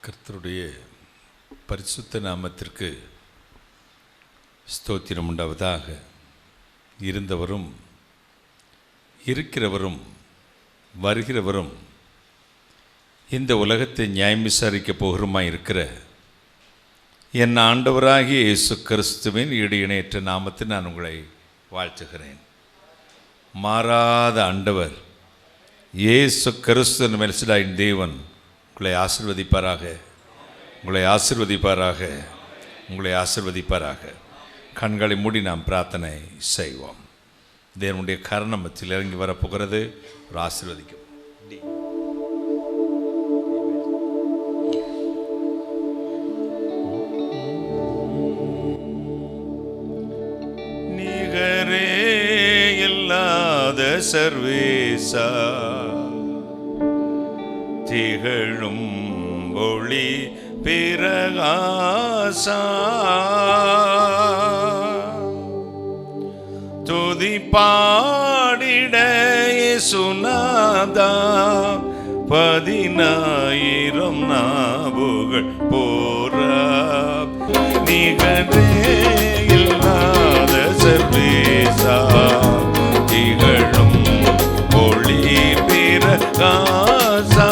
கர்த்தருடைய பரிசுத்த நாமத்திற்கு ஸ்தோத்திரம் உண்டாவதாக. இருந்தவரும் இருக்கிறவரும் வருகிறவரும் இந்த உலகத்தை நியாயம் விசாரிக்கப் போகிறமாய் இருக்கிற என் ஆண்டவராகிய இயேசு கிறிஸ்துவின் ஈடு இணையற்ற நாமத்தில் நான் உங்களை வாழ்த்துகிறேன். மாறாத ஆண்டவர் இயேசு கிறிஸ்துவின் மெல்சிடாயின் தேவன் உங்களை ஆசீர்வதிப்பாராக, உங்களை ஆசீர்வதிப்பாராக, உங்களை ஆசீர்வதிப்பாராக. கண்களை மூடி நாம் பிரார்த்தனை செய்வோம். தேவனுடைய கரணமத்தில் இறங்கி வரப்போகிறது. ஒரு ஆசீர்வதிக்கும் நிகரே இல்லாத சர்வேசா, திகழும் ஒளி பிரகாசா, துதி பாடிட இயேசுநாதா, 10,000 நாவுகள் போரா. நிகரே இல்லாத சர்வேசா, திகழும் ஒளி பிரகாசா,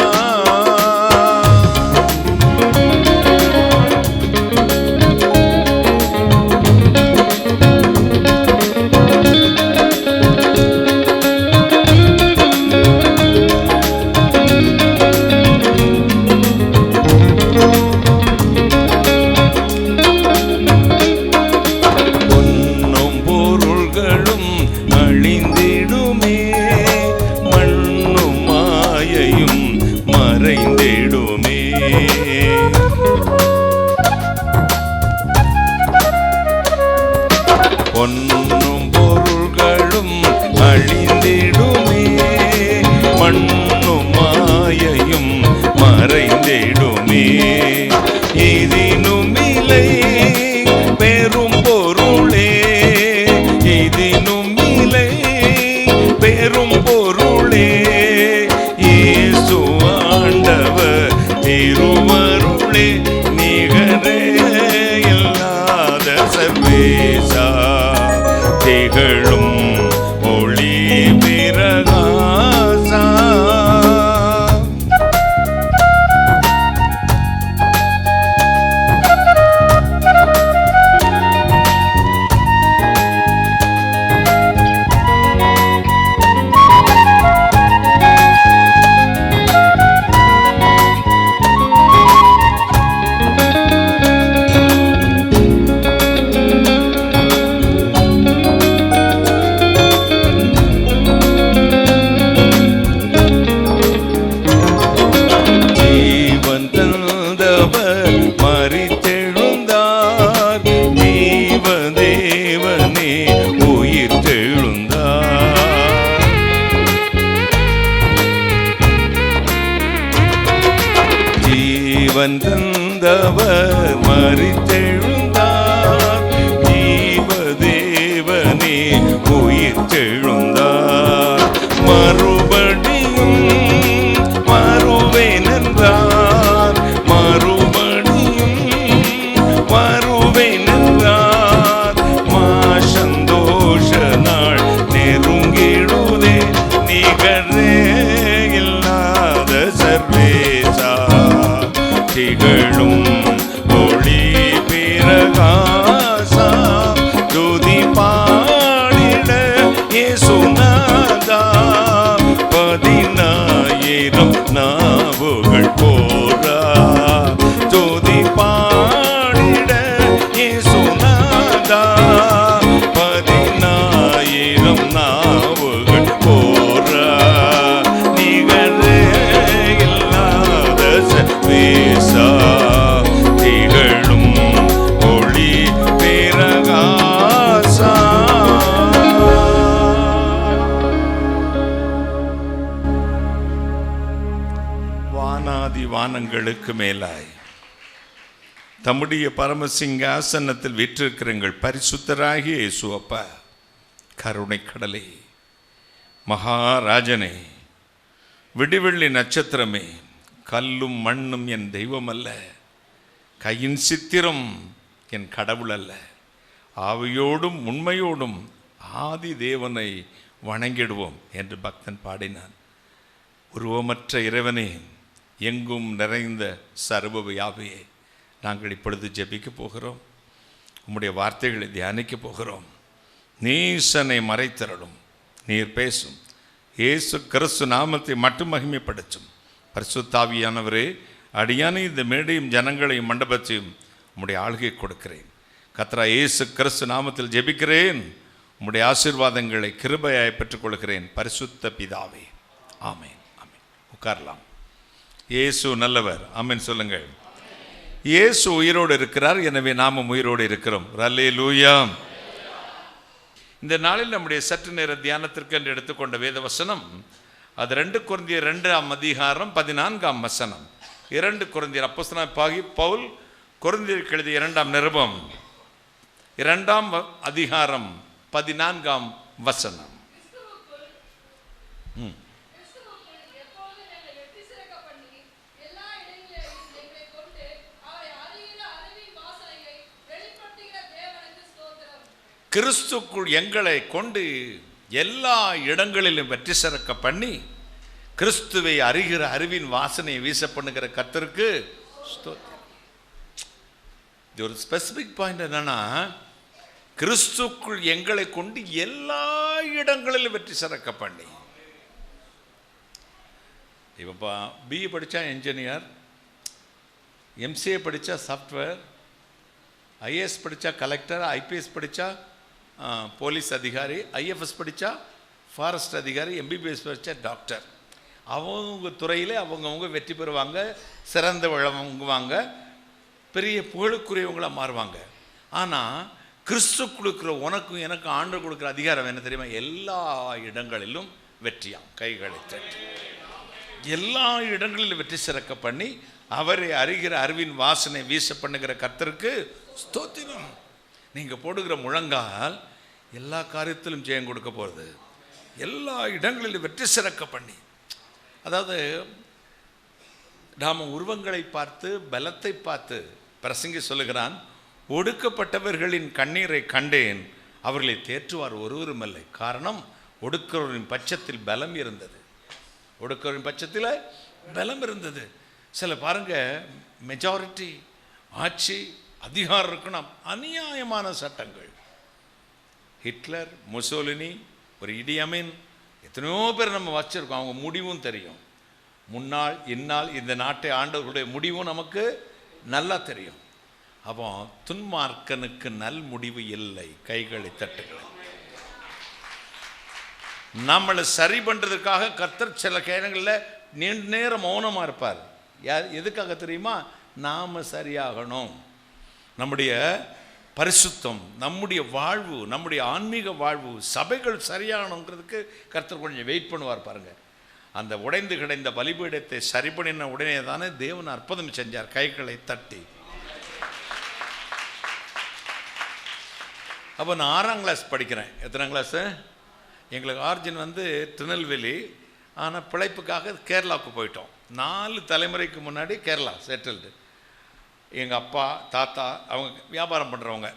பொன்னும் பொருள்களும் அழிந்திடுமே, மண்ணும் மாயையும் மறைந்திடுமே. இதினும் இலை பெரும் பொருளே, இதினும் இலை பெரும் பொருளே, இயேசு ஆண்டவர் திருவருளே. நிகரே இல்லாத சர்வேசா, திகழும் ஒளி பிரகாசா, மரித்தெழுந்தார், தேவனே உயிர் தெழுந்தார். ஜீவன் தந்தவர் மரித்தெழுந்தார், தேவனே உயிர் தெழுந்தார். மறுபடியும் வருவேன் என்றார், வருவேன் என்றார். சந்தோஷ நாள் நெருங்கிடுதே. நிகரே இல்லாத சர்வேசா, திகழும் ஒளி பிரகாசா, துதி பாடிட இயேசுநாதா, 10,000 நாவுகள் போரா. துதி பாடிட இயேசுநாதா, 10,000 நாவுகள் போரா. நிகரே இல்லாத சர்வேசா, திகழும் ஒளி பிரகாசா. வானாதி வானங்களுக்கு மேலாய் தம்முடைய பரமசிங்காசனத்தில் வீற்றிருக்கிற எங்கள் பரிசுத்தராகிய இயேசு அப்பா, கருணை கடலே, மகாராஜனே, விடிவெள்ளி நட்சத்திரமே, கல்லும் மண்ணும் என் தெய்வம் அல்ல, கையின் சித்திரம் என் கடவுள் அல்ல, ஆவியோடும் உண்மையோடும் ஆதி தேவனை வணங்கிடுவோம் என்று பக்தன் பாடினான். உருவமற்ற இறைவனே, எங்கும் நிறைந்த சர்வ வியாபியே, நாங்கள் இப்பொழுது ஜெபிக்க போகிறோம். உம்முடைய வார்த்தைகளை தியானிக்க போகிறோம். நீசனை மறைத்தரலும், நீர் பேசும். இயேசு கிறிஸ்து நாமத்தை மட்டும் மகிமைப்படுத்தும். பரிசுத்தாவியானவரே, அடியானே இந்த மேடையும் ஜனங்களையும் மண்டபத்தையும் உம்முடைய ஆளுகை கொடுக்கிறேன். கர்த்தராகிய இயேசு கிறிஸ்து நாமத்தில் ஜெபிக்கிறேன். உம்முடைய ஆசீர்வாதங்களை கிருபையாய் பெற்றுக்கொள்கிறேன். பரிசுத்த பிதாவே, ஆமென். ஆமென். உட்காரலாம். இயேசு நல்லவர். ஆமென் சொல்லுங்கள். இயேசு உயிரோடு இருக்கிறார், எனவே நாமும் உயிரோடு இருக்கிறோம். அல்லேலூயா. இந்த நாளில் நம்முடைய சற்று நேர தியானத்திற்கு என்று எடுத்துக்கொண்ட வேத வசனம், அது 2 கொரிந்தியர் 2ஆம் அதிகாரம் 14ஆம் வசனம். 2 கொரிந்தியர் அப்போஸ்தலனாகிய பவுல் கொரிந்தியருக்கு எழுதிய 2ஆம் நிருபம் 2ஆம் அதிகாரம் 14ஆம் வசனம். கிறிஸ்துக்குள் எங்களை கொண்டு எல்லா இடங்களிலும் வெற்றி சிறக்க பண்ணி கிறிஸ்துவை அறிகிற அறிவின் வாசனையை வீச பண்ணுகிற கர்த்தருக்கு ஸ்தோத்திரம். இது ஒரு ஸ்பெசிபிக் பாயிண்ட். என்னன்னா, கிறிஸ்துக்குள் எங்களை கொண்டு எல்லா இடங்களிலும் வெற்றி சிறக்க பண்ணி. இப்போ பிஏ படித்தா என்ஜினியர், எம்சிஏ படித்தா சாஃப்ட்வேர், ஐஏஎஸ் படித்தா கலெக்டர், ஐபிஎஸ் படித்தா போலீஸ் அதிகாரி, ஐஎஃப்எஸ் படித்தா ஃபாரஸ்ட் அதிகாரி, எம்பிபிஎஸ் படித்தா டாக்டர். அவங்க துறையில் அவங்கவுங்க வெற்றி பெறுவாங்க, சிறந்த விளங்குவாங்க, பெரிய புகழுக்குரியவங்களாக மாறுவாங்க. ஆனால் கிறிஸ்து கொடுக்குற உனக்கும் எனக்கு ஆண்டு கொடுக்குற அதிகாரம் என்ன தெரியுமா? எல்லா இடங்களிலும் வெற்றியாம். கைகளை தட்டி எல்லா இடங்களிலும் வெற்றி சிறக்க பண்ணி அவரை அறிகிற அறிவின் வாசனை வீச பண்ணுகிற கர்த்தருக்கு ஸ்தோத்திரம். நீங்கள் போடுகிற முழங்கால் எல்லா காரியத்திலும் ஜெயம் கொடுக்க போகிறது. எல்லா இடங்களிலும் வெற்றி சிறக்க பண்ணி, அதாவது நாம் உருவங்களை பார்த்து பலத்தை பார்த்து பிரசங்கி சொல்லுகிறான், ஒடுக்கப்பட்டவர்களின் கண்ணீரை கண்டேன், அவர்களை தேற்றுவார் ஒருவரும் இல்லை. காரணம், ஒடுக்கிறவரின் பட்சத்தில் பலம் இருந்தது. ஒடுக்கிறவரின் பட்சத்தில் பலம் இருந்தது. சில பாருங்க, மெஜாரிட்டி ஆட்சி அதிகாரம் இருக்கணும், அநியாயமான சட்டங்கள். ஹிட்லர், முசோலினி, ஒரு இடி அமீன், எத்தனையோ பேர் நம்ம வச்சிருக்கோம். அவங்க முடிவும் தெரியும். முன்னாள் இந்நாள் இந்த நாட்டை ஆண்டவர்களுடைய முடிவும் நமக்கு நல்லா தெரியும். அப்போ துன்மார்க்கனுக்கு நல் முடிவு இல்லை. கைகளை தட்டுகளை நம்மளை சரி பண்ணுறதுக்காக கர்த்தர் சில நேரங்களில் நீண்ட நேரம் மௌனமாக இருப்பார். எதுக்காக தெரியுமா? நாம் சரியாகணும். நம்முடைய பரிசுத்தம், நம்முடைய வாழ்வு, நம்முடைய ஆன்மீக வாழ்வு, சபைகள் சரியாகணுங்கிறதுக்கு கர்த்தர் கொஞ்சம் வெயிட் பண்ணுவார். பாருங்க, அந்த உடைந்து கிடந்த பலிபீடத்தை சரி பண்ணின உடனே தானே தேவன் அற்புதம் செஞ்சார். கைகளை தட்டி. அப்போ நான் 6ஆம் கிளாஸ் படிக்கிறேன். எத்தனாம் கிளாஸு? எங்களுக்கு ஆர்ஜின் வந்து திருநெல்வேலி, ஆனால் பிழைப்புக்காக கேரளாவுக்கு போயிட்டோம். 4 தலைமுறைக்கு முன்னாடி கேரளா செட்டில்டு. எங்கள் அப்பா தாத்தா அவங்க வியாபாரம் பண்ணுறவங்க.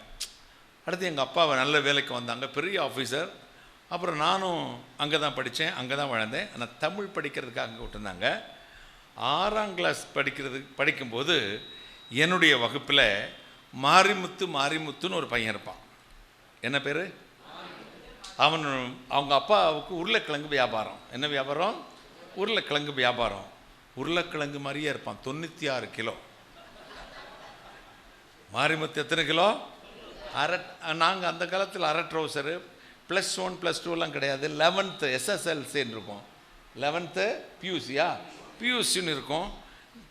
அடுத்து எங்கள் அப்பாவை நல்ல வேலைக்கு வந்தாங்க, பெரிய ஆஃபீஸர். அப்புறம் நானும் அங்கே தான் படித்தேன், அங்கே தான் வளர்ந்தேன். ஆனால் தமிழ் படிக்கிறதுக்காக அங்கே விட்டுருந்தாங்க. 6ஆம் கிளாஸ் படிக்கும்போது என்னுடைய வகுப்பில் மாரிமுத்துன்னு ஒரு பையன் இருப்பான். என்ன பேர்? அவங்க அப்பாவுக்கு உருளைக்கிழங்கு வியாபாரம். என்ன வியாபாரம்? உருளைக்கிழங்கு வியாபாரம். உருளைக்கிழங்கு மாதிரியே இருப்பான். 96 கிலோ. மாரிமுத்து எத்தனை கிலோ? நாங்கள் அந்த காலத்தில் அரை ட்ரௌசரு, +1 +2 கிடையாது. 11th SSLCன்னு இருக்கும். 11th பியூசியா பியூசின்னு இருக்கும்.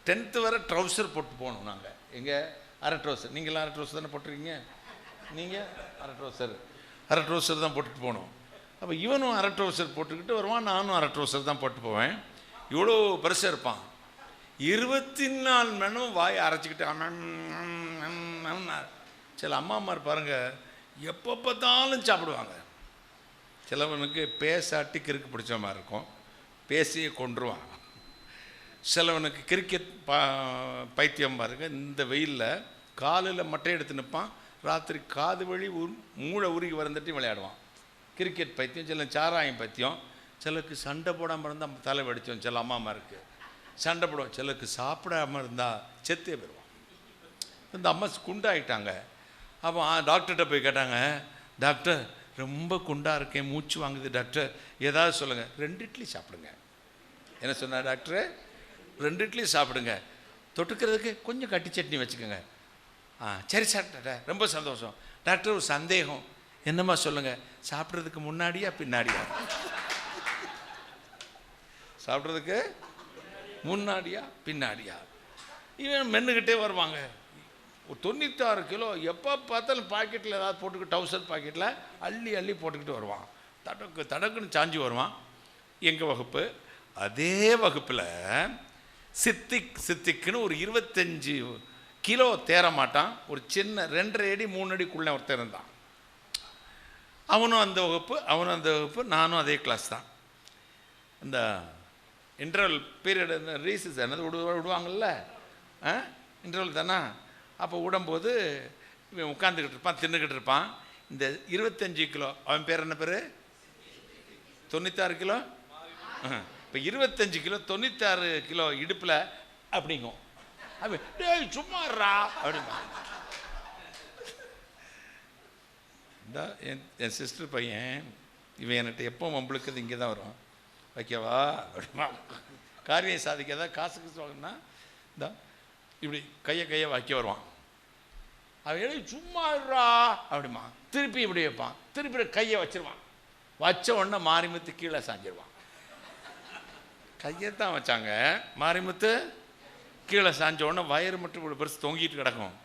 10th வரை ட்ரௌசர் போட்டு போகணும். நாங்கள் எங்கே அரை ட்ரௌசர். நீங்களாம் அரை ட்ரௌசர் தானே போட்டிருக்கீங்க? நீங்கள் அரை ட்ரௌசர் தான் போட்டுட்டு போகணும். அப்போ இவனும் அரை ட்ரௌசர் போட்டுக்கிட்டு வருவான், நானும் அரை ட்ரௌசர் தான் போட்டு போவேன். இவ்வளோ பெருசாக இருப்பான். 24 மணி நேரம் வாயை அரைச்சிக்கிட்டு சில அம்மா பாருங்க, எப்போ பார்த்தாலும் சாப்பிடுவாங்க. சிலவனுக்கு பேசாட்டி கிறுக்கு பிடிச்ச மாதிரி இருக்கும், பேசியே கொண்டுருவான். சிலவனுக்கு கிரிக்கெட் பைத்தியம் பாருங்க. இந்த வெயிலில் காலில் மட்டை எடுத்து நிற்பான், ராத்திரி காது வழி மூளை உருகி வந்துட்டு விளையாடுவான். கிரிக்கெட் பைத்தியம். சில சாராயம் பைத்தியம். சிலருக்கு சண்டை போடாமல் இருந்தால் தலை வடித்தோம். சில அம்மா இருக்குது சண்டை போடுவோம். சிலருக்கு சாப்பிடாமல் இருந்தால் செத்தே போயிடுவான். இந்த அம்மா குண்டாயிட்டாங்க. அப்போ டாக்டர்கிட்ட போய் கேட்டாங்க, டாக்டர் ரொம்ப குண்டாக இருக்கேன், மூச்சு வாங்குது டாக்டர், ஏதாவது சொல்லுங்கள். 2 இட்லி சாப்பிடுங்க. என்ன சொன்னார் டாக்டரு? 2 இட்லி சாப்பிடுங்க, தொட்டுக்கிறதுக்கு கொஞ்சம் கட்டி சட்னி வச்சுக்கோங்க. சரி டாக்டர், ரொம்ப சந்தோஷம் டாக்டர். ஒரு சந்தேகம். என்னம்மா சொல்லுங்கள். சாப்பிட்றதுக்கு முன்னாடியா பின்னாடியா? சாப்பிட்றதுக்கு முன்னாடியா பின்னாடியா? இவன் மென்னுக்கிட்டே வருவாங்க. ஒரு 96 கிலோ. எப்போ பார்த்தாலும் பாக்கெட்டில் ஏதாவது போட்டுக்கிட்டு, டவுசர் பாக்கெட்டில் அள்ளி அள்ளி போட்டுக்கிட்டு வருவான். தடக்குன்னு சாஞ்சி வருவான். எங்கள் வகுப்பு. அதே வகுப்பில் சித்திக்குன்னு ஒரு 25 கிலோ தேர மாட்டான். ஒரு சின்ன 2.5 அடி 3 அடிக்குள்ளே ஒருத்தர் இருந்தான். அவனும் அந்த வகுப்பு, நானும் அதே கிளாஸ் தான். இந்த இன்டர்வல் பீரியட், ரீசஸ் என்னது விடுவாங்கள்ல, இன்டர்வல் தானே. அப்போ விடும்போது இவன் உட்காந்துக்கிட்டு இருப்பான், தின்னுக்கிட்டு இருப்பான். இந்த 25 கிலோ, அவன் பேர் என்ன பேர்? 96 கிலோ. இப்போ 25 கிலோ 96 கிலோ இடுப்பில் அப்படிங்கும். அவன் டேய் சும்மாறா அப்படிமா. இந்த என் சிஸ்டர் பையன், இவன் என்கிட்ட எப்போ மம்பளுக்குது இங்கே தான் வரும். வைக்கவா அப்படிமா. காரியம் சாதிக்காத காசுக்கு வாங்கினா இந்த இப்படி கையை வைக்க வருவான். அவன் எழுதி சும்மாறா அப்படிமா. திருப்பி இப்படி வைப்பான், திருப்பி கையை வச்சிருவான். வச்ச உடனே மாரிமுத்து கீழே சாஞ்சிருவான். கையைத்தான் வச்சாங்க, மாரிமுத்து கீழே சாஞ்ச உடனே வயிறு மட்டும் இவ்வளோ பெருசு தொங்கிட்டு கிடக்கும்.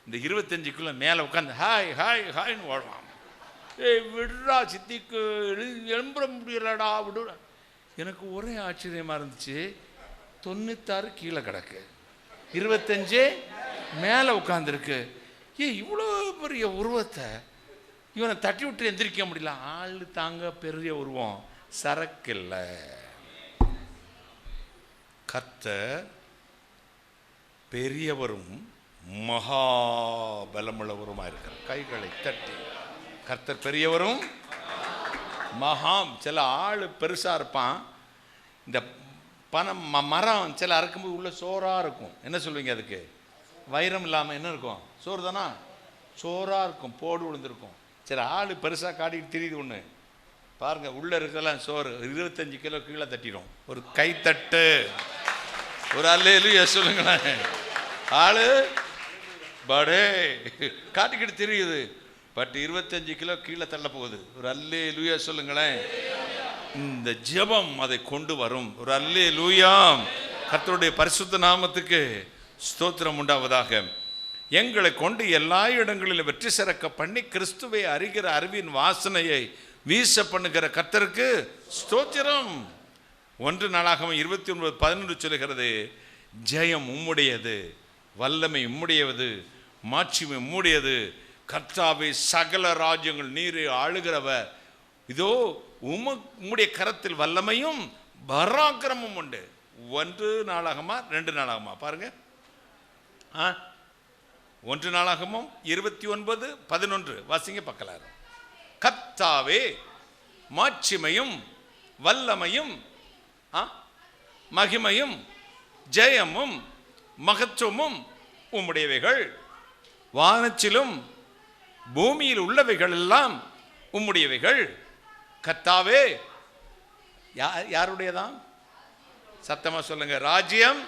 இந்த 25 கிலோ மேலே உட்காந்து ஹாய் ஹாய் ஹாய்னு ஓடுவான். ஏய் விடுறா, சித்திக்கு எழும்புற முடியலடா விடு. எனக்கு ஒரே ஆச்சரியமாக இருந்துச்சு. 96 கீழே கிடக்கு, 25 மேலே உட்காந்துருக்கு. இவ்வளோ பெரிய உருவத்தை இவனை தட்டி விட்டு எந்திரிக்க முடியல. ஆள் தாங்க பெரிய உருவம், சரக்கு இல்லை. கர்த்தர் பெரியவரும் மகாபலமுள்ளவருமா இருக்கிறார். கைகளை தட்டி கர்த்தர் பெரியவரும் சில ஆள் பெருசாக இருப்பான். இந்த மரம் சில அறுக்கும்போது உள்ள சோறாக இருக்கும். என்ன சொல்வீங்க அதுக்கு? வைரம் இல்லாமல் என்ன இருக்கும்? சோறு தானா? சோறாக இருக்கும், போடு விழுந்திருக்கும். சரி, ஆள் பெருசாக காட்டிட்டு தெரியுது ஒன்று பாருங்கள், உள்ளே இருக்கலாம் சோறு. 25 கிலோ கீழே தட்டிடும். ஒரு கைத்தட்டு, ஒரு அல்லேலூயா சொல்லுங்களேன். ஆள் படே காட்டிக்கிட்டு தெரியுது, பட் 25 கிலோ கீழே தள்ள போகுது. ஒரு அல்லேலூயா சொல்லுங்களேன். இந்த ஜெபம் அதை கொண்டு வரும். ஒரு அல்லேலூயா. கர்த்தருடைய பரிசுத்த நாமத்துக்கு ஸ்தோத்திரம் உண்டாவதாக. எங்களை கொண்டு எல்லா இடங்களிலும் வெற்றி சிறக்க பண்ணி கிறிஸ்துவை அறிகிற அறிவின் வாசனையை வீச பண்ணுகிற கர்த்தருக்கு ஸ்தோத்திரம். 1 நாளாகமம் 29:11 சொல்லுகிறது, ஜெயம் உம்முடையது, வல்லமை உம்முடையது, மாட்சிமை உம்முடையது. கர்த்தாவை சகல ராஜ்யங்கள் நீரை ஆளுகிறவர். இதோ உம்முடைய கரத்தில் வல்லமையும் பராக்கிரமும் உண்டு. 1 நாளாகமா 2 நாளாகமா பாருங்க. 1 நாளாகமும் 29:11 வாசிங்க பக்கலாறு. கர்த்தாவே மாட்சிமையும் வல்லமையும் மகிமையும் ஜெயமும் மகத்துவமும் உம்முடையவைகள், வானத்திலும் பூமியில் உள்ளவைகள் எல்லாம் உம்முடையவைகள். கர்த்தாவே யாருடையதான்? சத்தமா சொல்லுங்க. ராஜ்யம்.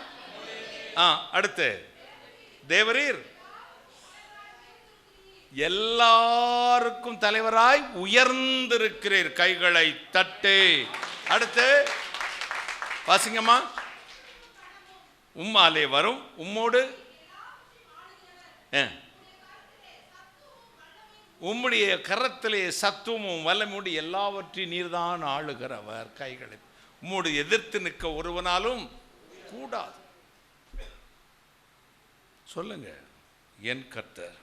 அடுத்து தேவரீர் எல்லாருக்கும் தலைவராய் உயர்ந்திருக்கிறீர். கைகளை தட்டு. அடுத்து வாசிங்கம்மா. உம்மாலே வரும், உம்மோடு உம்முடைய கரத்திலே சத்துவமும் வல்லமுடி எல்லாவற்றையும் நீர்தான் ஆளுகிறவர். கைகளை உம்மோடு எதிர்த்து நிற்க ஒருவனாலும் கூடாது. சொல்லுங்க, என் கர்த்தர்.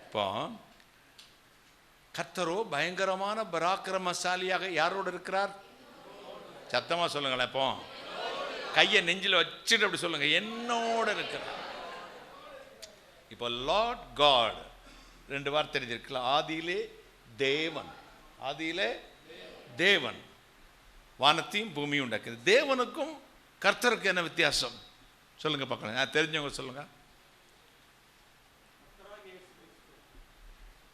இப்போ கர்த்தரோ பயங்கரமான பராக்கிரமசாலியாக யாரோடு இருக்கிறார்? சத்தமா சொல்லுங்களேன். இப்போ கையை நெஞ்சில் வச்சுட்டு அப்படி சொல்லுங்க, என்னோட இருக்கிறார். இப்போ லார்ட் காட் 2 வார்த்தை எழுதியிருக்கல. ஆதியிலே தேவன், ஆதியிலே தேவன் வானத்தையும் பூமியும் உண்டாக்குது. தேவனுக்கும் கர்த்தருக்கு என்ன வித்தியாசம் சொல்லுங்க பார்க்கலாம். தெரிஞ்சவங்க சொல்லுங்க.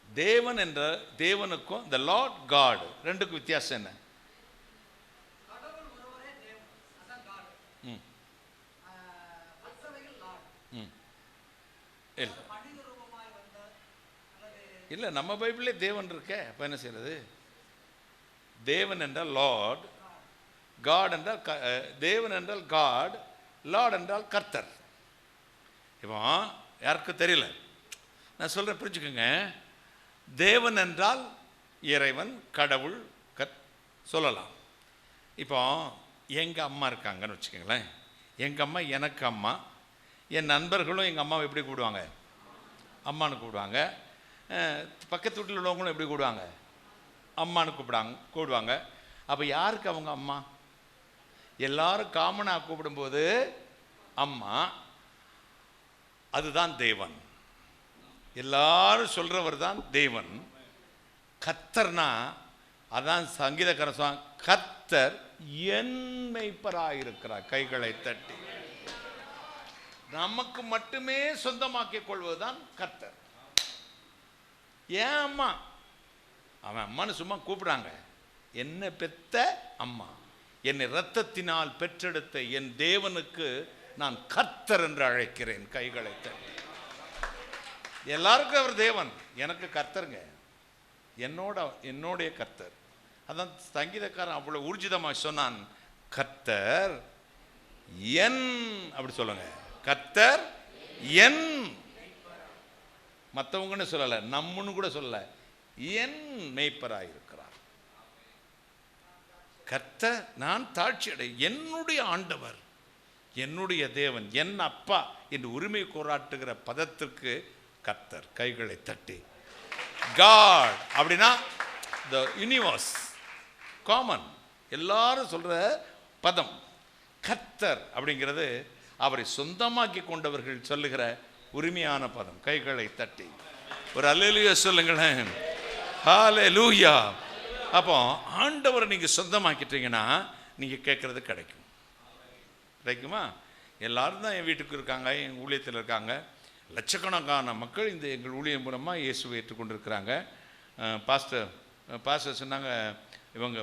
தேவன் என்ற தேவனுக்கும் the Lord God ரெண்டுக்கும் வித்தியாசம் என்ன? இல்லை, நம்ம பைபிளே தேவன் இருக்க. அப்போ என்ன செய்யறது? தேவன் என்றால் லார்ட், காட் என்றால் தேவன் என்றால் காட், லார்ட் என்றால் கர்த்தர். இப்போ யாருக்கும் தெரியல, நான் சொல்கிறேன், புரிஞ்சுக்கோங்க. தேவன் என்றால் இறைவன், கடவுள் சொல்லலாம். இப்போ எங்கள் அம்மா இருக்காங்கன்னு வச்சுக்கோங்களேன். எங்கள் அம்மா எனக்கு அம்மா. என் நண்பர்களும் எங்கள் அம்மாவை எப்படி கூப்பிடுவாங்க? அம்மானு கூப்பிடுவாங்க. பக்கத்து வீட்டில் உள்ளவங்களும் எப்படி கூப்பிடுவாங்க? அம்மானு கூப்பிடுவாங்க. அப்போ யாருக்கு அவங்க அம்மா? எல்லாரும் காமனாக கூப்பிடும்போது அம்மா, அதுதான் தேவன். எல்லாரும் சொல்றவர் தான் தேவன். கர்த்தர்னா அதான் சங்கீதக்காரன், கர்த்தர் என் மேய்ப்பராயிருக்கிறார். கைகளை தட்டி நமக்கு மட்டுமே சொந்தமாக்கிக் கொள்வதுதான் கர்த்தர். ஏன் அம்மா? அவன் அம்மான்னு சும்மா கூப்பிடுறாங்க. என்ன பெத்த அம்மா, என்னை இரத்தத்தினால் பெற்றெடுத்த என் தேவனுக்கு நான் கர்த்தர் என்று அழைக்கிறேன். கைகளை தட்டி எல்லாருக்கும் அவர் தேவன், எனக்கு கர்த்தருங்க, என்னுடைய கர்த்தர். அதான் சங்கீதக்காரன் அவ்வளவு ஊர்ஜிதமாக சொன்னான், கர்த்தர் என், அப்படி சொல்லுங்க, கர்த்தர் என். மற்றவங்கன்னு சொல்லல, நம்மன்னு கூட சொல்லல, என் மேய்ப்பராயிருக்கிறார். கர்த்தர் நான் தாட்சி அடை, என்னுடைய ஆண்டவர், என்னுடைய தேவன், என் அப்பா என்று உரிமை கோராட்டுகிற பதத்திற்கு கர்த்தர். கைகளை தட்டி காட் அப்படின்னா த யூனிவர்ஸ், காமன், எல்லாரும் சொல்ற பதம். கர்த்தர் அப்படிங்கிறது அவரை சொந்தமாக்கி கொண்டவர்கள் சொல்லுகிற உரிமையான பதம். கைகளை தட்டி ஒரு அல்லேலூயா சொல்லுங்களேன். ஹல்லேலூயா. அப்போ ஆண்டவரை நீங்க சொந்தமாக்கிட்டீங்கன்னா நீங்க கேட்கறது கிடைக்கும். கிடைக்குமா? எல்லாரும் தான் என் வீட்டுக்கு இருக்காங்க, என் ஊழியத்தில் இருக்காங்க. லட்சக்கணக்கான மக்கள் இந்த எங்கள் ஊழியம் மூலமாக இயேசுவை ஏற்றுக்கொண்டிருக்கிறாங்க. பாஸ்டர் சொன்னாங்க, இவங்க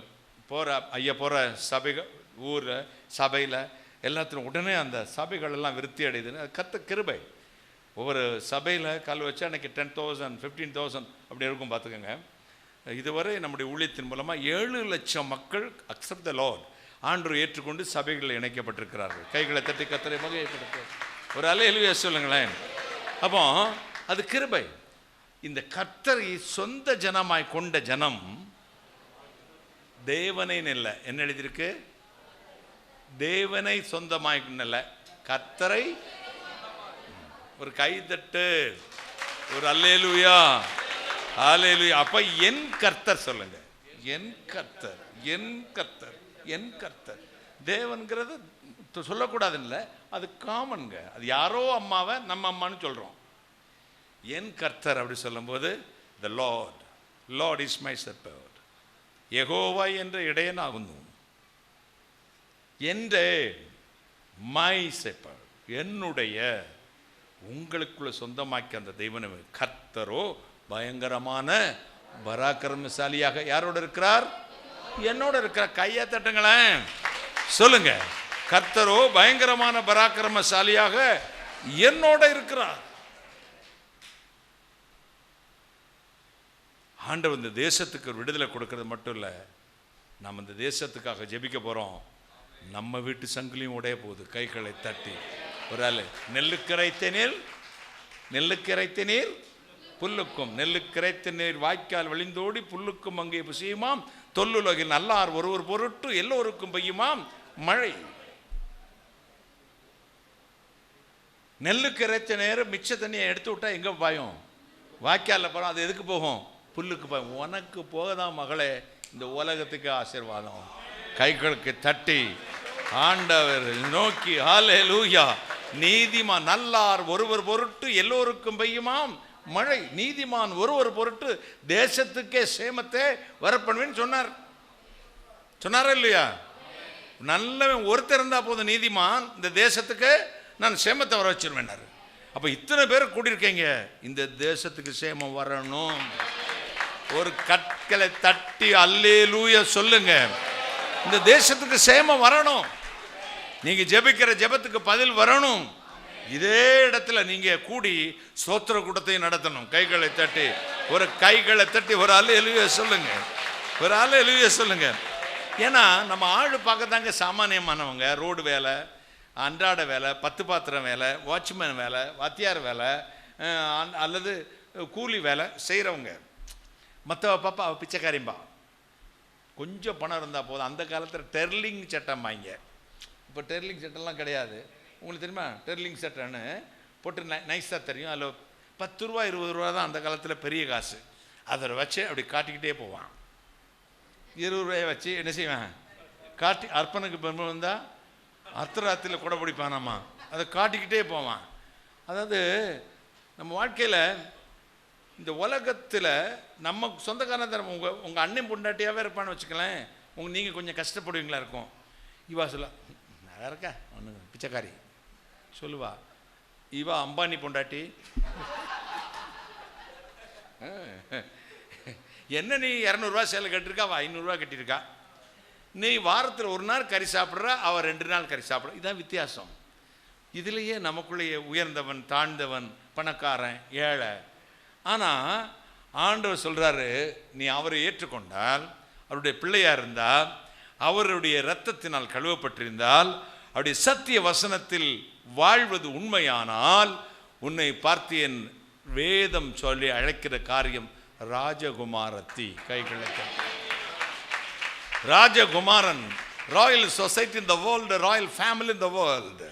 ஐயா போகிற சபைகள், ஊரில் சபையில் எல்லாத்திலும் உடனே அந்த சபைகள் எல்லாம் விருத்தி அடையுதுன்னு கர்த்தர் கிருபை. ஒவ்வொரு சபையில் கல் வச்சு அன்றைக்கி 10,000 15,000 அப்படி இருக்கும் பார்த்துக்கோங்க. இதுவரை நம்முடைய ஊழியத்தின் மூலமாக 7 லட்சம் மக்கள் அக்செப்ட் த லார்ட், ஆண்டவர் ஏற்றுக்கொண்டு சபைகளில் இணைக்கப்பட்டிருக்கிறார்கள். கைகளை தட்டி கர்த்தரை மகிமைப்படுத்த ஒரு அல்லேலூயா சொல்லுங்களேன். அப்போ அது கிருபை. இந்த கர்த்தரை சொந்த ஜனமாய் கொண்ட ஜனம் தேவனை இல்லை, என்ன எழுதியிருக்கு? தேவனை சொந்தமாய் இல்லை, கர்த்தரை. ஒரு கைதட்டு, ஒரு அல்லேலூயா, அல்லேலூயா. அப்ப என் கர்த்தர் சொல்லுங்க, என் கர்த்தர், என் கர்த்தர், என் கர்த்தர். தேவன்கிறது சொல்லக்கூடாதுன்னு இல்லை, அது காமன்ங்க. அது யாரோ அம்மாவை நம்ம அம்மான்னு சொல்றோம். என் கர்த்தர் அப்படி சொல்லும்போது the Lord is my shepherd, Jehovah என்ற இடையனாகுന്നു, என்ற மை shepherd, என்னுடைய, உங்களுக்குள்ள சொந்தமாக்கி அந்த தெய்வனை. கர்த்தரோ பயங்கரமான பராக்கிரமசாலியாக யாரோட இருக்கிறார்? என்னோட இருக்கிறார். கையை தட்டுங்களேன் சொல்லுங்க, கர்த்தரோ பயங்கரமான பராக்கிரமசாலியாக என்னோட இருக்கிறார். ஆண்டவர் இந்த தேசத்துக்கு விடுதலை கொடுக்கறது மட்டும் இல்லை, நம்ம இந்த தேசத்துக்காக ஜெபிக்க போகிறோம். நம்ம வீட்டு சங்கிலியும் உடைய போகுது. கைகளை தட்டி ஒரு ஆள், நெல்லுக்கரைத்த நீர் புல்லுக்கும், நெல்லுக்கரைத்த நீர் வாய்க்கால் வழிந்தோடி புல்லுக்கும் அங்கே புசியுமாம், தொல்லுலகில் நல்லார் ஒருவர் பொருட்டு எல்லோருக்கும் பெய்யுமாம் மழை. நெல்லுக்கு இறைச்ச நேரம் மிச்ச தண்ணியை எடுத்து விட்டா எங்கே பாயும்? வாய்க்காலில் போகிறோம். அது எதுக்கு போகும்? புல்லுக்கு பாயும். உனக்கு போகதான் மகளே இந்த உலகத்துக்கு ஆசீர்வாதம். கைகளுக்கு தட்டி ஆண்டவர் நோக்கி ஹல்லேலூயா. நீதிமான் நல்லார் ஒருவர் பொருட்டு எல்லோருக்கும் பெய்யுமாம் மழை. நீதிமான் ஒருவர் பொருட்டு தேசத்துக்கே சேமத்தை வரப்பண்ணுவேன்னு சொன்னார். சொன்னாரா இல்லையா? நல்லவன் ஒருத்தர் இருந்தா போதும், நீதிமான் இந்த தேசத்துக்கு நான் சேமத்தை வர வச்சிருவேன். அப்ப இத்தனை பேர் கூட்டியிருக்கீங்க, இந்த தேசத்துக்கு சேமம் வரணும். ஒரு கற்களை தட்டி அல்லேலூயா சொல்லுங்க. இந்த தேசத்துக்கு சேமம் வரணும். நீங்க ஜெபிக்கிற ஜெபத்துக்கு பதில் வரணும். இதே இடத்துல நீங்க கூடி ஸ்தோத்திர கூட்டத்தையும் நடத்தணும். கைகளை தட்டி ஒரு அல்லேலூயா சொல்லுங்க, ஒரு அல்லேலூயா சொல்லுங்க. ஏன்னா நம்ம ஆள் பார்க்க தாங்க சாமானியமானவங்க. ரோடு வேலை, அன்றாட வேலை, பத்து பாத்திரம் வேலை, வாட்ச்மேன் வேலை, வாத்தியார் வேலை, அல்லது கூலி வேலை செய்கிறவங்க. மற்றவ பாப்பா அவள் பிச்சைக்காரிம்பா. கொஞ்சம் பணம் இருந்தால் போதும். அந்த காலத்தில் டெர்லிங் சட்டம் வாங்க. இப்போ டெர்லிங் சட்டம்லாம் கிடையாது. உங்களுக்கு தெரியுமா? டெர்லிங் சட்டம்னு போட்டு நைஸாக தெரியும். அதில் 10 ரூபா 20 ரூபா தான் அந்த காலத்தில் பெரிய காசு. அதை வச்சு அப்படி காட்டிக்கிட்டே போவான். 20 ரூபாயை வச்சு என்ன செய்வேன்? காட்டி அர்ப்பனுக்கு பெருமை வந்தால் அர்த்தராத்திரியில் கூட பிடிப்பானாமா, அதை காட்டிக்கிட்டே போவான். அதாவது நம்ம வாழ்க்கையில் இந்த உலகத்தில் நம்ம சொந்தக்காரன் உங்கள் அண்ணன் பொண்டாட்டியாகவே இருப்பான்னு வச்சுக்கலேன். நீங்கள் கொஞ்சம் கஷ்டப்படுவீங்களா இருக்கும். இவா சொல்ல நல்லா இருக்கா ஒன்று பிச்சைக்காரி சொல்லுவா. இவா அம்பானி பொண்டாட்டி என்ன நீ 200 ரூபா சேலை கட்டிருக்கா, அவள் 500 ரூபா கட்டியிருக்கா. நீ வாரத்தில் ஒரு நாள் கறி சாப்பிட்றா, அவள் 2 நாள் கறி சாப்பிட்றா. இதுதான் வித்தியாசம். இதுலேயே நமக்குள்ளேயே உயர்ந்தவன் தாழ்ந்தவன், பணக்காரன் ஏழை. ஆனால் ஆண்டவர் சொல்கிறாரு, நீ அவரை ஏற்றுக்கொண்டால், அவருடைய பிள்ளையாக இருந்தால், அவருடைய இரத்தத்தினால் கழுவப்பட்டிருந்தால், அவருடைய சத்திய வசனத்தில் வாழ்வது உண்மையானால், உன்னை பார்த்து என் வேதம் சொல்லி அழைக்கிற காரியம் ராஜகுமாரத்தி. கைகளை ராஜகுமாரன், royal society in the world, royal family in the world.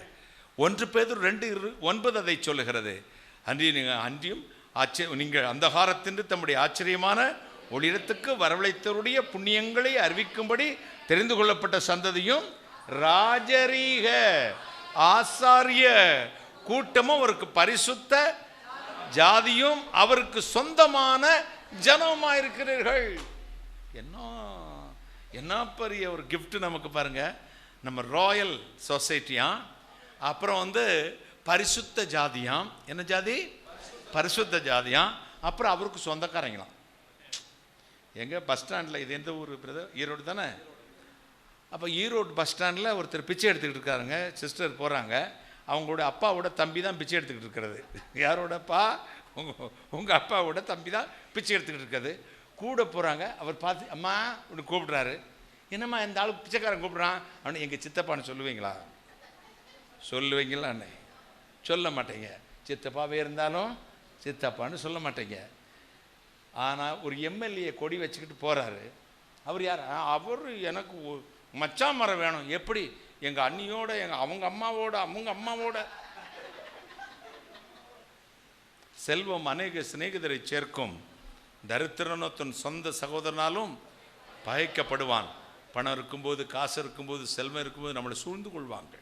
1 பேதுரு 2:9 அதை சொல்லுகிறது. அன்றியும் நீங்கள் அந்தகாரத்தின்று தம்முடைய ஆச்சரியமான ஒளிரத்துக்கு வரவழைத்தவருடைய புண்ணியங்களை அறிவிக்கும்படி தெரிந்து கொள்ளப்பட்ட சந்ததியும் ராஜரீக ஆசாரிய கூட்டமும் அவருக்கு பரிசுத்த ஜாதியும் அவருக்கு சொந்தமான ஜனமாயிருக்கிறீர்கள். என்ன பெரிய ஒரு கிஃப்ட் நமக்கு பாருங்க. நம்ம ராயல் சொசைட்டியாம், அப்புறம் பரிசுத்த ஜாதியாம். என்ன ஜாதி? பரிசுத்த ஜாதியாம். அப்புறம் அவருக்கு சொந்தக்காரங்களாம். எங்க பஸ் ஸ்டாண்டில், இது எந்த ஊர் பிரதர்? ஈரோடு தானே? அப்போ ஈரோடு பஸ் ஸ்டாண்டில் ஒருத்தர் பிச்சை எடுத்துக்கிட்டு இருக்காருங்க. சிஸ்டர் போகிறாங்க. அவங்களோட அப்பாவோட தம்பி தான் பிச்சை எடுத்துக்கிட்டு இருக்கிறது. யாரோடப்பா? உங்கள் அப்பாவோட தம்பி தான் பிச்சை எடுத்துக்கிட்டு இருக்கிறது. கூட போகிறாங்க. அவர் பார்த்து அம்மா இப்படி கூப்பிட்றாரு. என்னம்மா இந்த ஆளு பிச்சைக்காரன் கூப்பிட்றான்? அவனு எங்கள் சித்தப்பான்னு சொல்லுவீங்களா? சொல்லுவீங்களா? அண்ணே சொல்ல மாட்டேங்க. சித்தப்பாவே இருந்தாலும் சித்தப்பான்னு சொல்ல மாட்டேங்க. ஆனால் ஒரு எம்எல்ஏ கொடி வச்சுக்கிட்டு போகிறாரு. அவர் யார்? அவர் எனக்கு மச்சான் மரம் வேணும். எப்படி? எங்கள் அண்ணியோட, அவங்க அம்மாவோட. செல்வம் அநேக சிநேகிதரை சேர்க்கும், தரித்திரனோ தன் சொந்த சகோதரனாலும் பகைக்கப்படுவான். பணம் இருக்கும்போது, காசு இருக்கும்போது, செல்வம் இருக்கும்போது நம்மளை சூழ்ந்து கொள்வாங்க.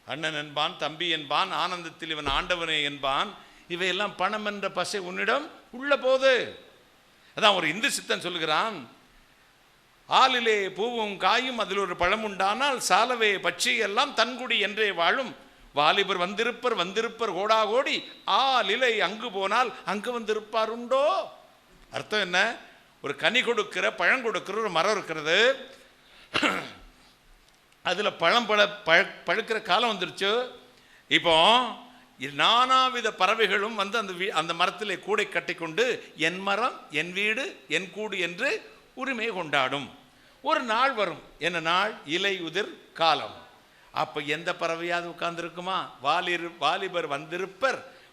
அண்ணன் என்பான், தம்பி என்பான், ஆனந்தத்தில் இவன் ஆண்டவனே என்பான். இவையெல்லாம் பணம் என்ற பசை உன்னிடம் உள்ள போது. அதான் ஒரு இந்து சித்தன் சொல்லுகிறான், ஆளிலே பூவும் காயும் அதில் ஒரு பழம் உண்டானால் சாலவே பட்சி எல்லாம் தன்குடி என்றே வாழும். வாலிபர் வந்திருப்பர் கோடாகோடி, ஆளிலை அங்கு போனால் அங்கு வந்திருப்பார் உண்டோ. அர்த்தம் என்ன? ஒரு கனி கொடுக்கிற, பழம் கொடுக்கிற ஒரு மரம் இருக்கிறது. அதில் பழம் பழுக்கிற காலம் வந்துருச்சு. இப்போ நானாவித பறவைகளும் அந்த மரத்தில் கூடை கட்டி கொண்டு என் மரம், என் வீடு, என் கூடு என்று உரிமை கொண்டாடும். ஒரு நாள் வரும். என்ன நாள்? இலை உதிர் காலம். அப்போ எந்த பறவையாவது உட்கார்ந்துருக்குமா? வாலிபர்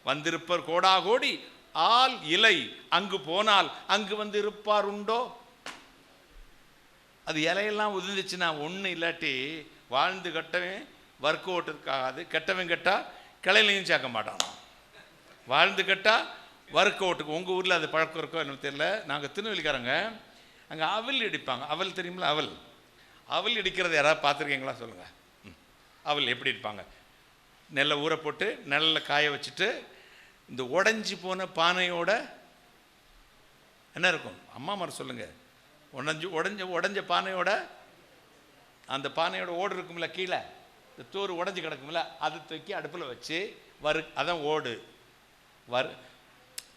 வந்திருப்பர் கோடாகோடி, ஆல் இலை அங்கு போனால் அங்கு வந்து இருப்பார் உண்டோ. அது இலையெல்லாம் உதிர்ந்துச்சுன்னா ஒன்று, இல்லாட்டி வாழ்ந்து கட்டவன் வர்க் ஓட்டுக்காகாது. கெட்டவன் கெட்டா கிளையிலையும் சேர்க்க மாட்டான். வாழ்ந்து கெட்டா வர்க் ஓட்டுக்கு. உங்கள் ஊரில் அது பழக்கம் இருக்கோ என்ன தெரியல. நாங்கள் திருநெல்வேலிக்காரங்க, அங்கே அவல் இடிப்பாங்க. அவல் தெரியுமில்ல? அவல் இடிக்கிறது யாராவது பார்த்துருக்கீங்களா சொல்லுங்கள். அவல் எப்படி இருப்பாங்க? நெல்லை ஊற போட்டு நெல்லில் காய வச்சுட்டு இந்த உடஞ்சி போன பானையோட என்ன இருக்கும்? அம்மா மாதிரி சொல்லுங்கள். உடஞ்ச பானையோட அந்த பானையோட ஓடு இருக்கும்ல, கீழே இந்த தோறு உடஞ்சி கிடக்கும்ல, அதை தூக்கி அடுப்பில் வச்சு அதான் ஓடு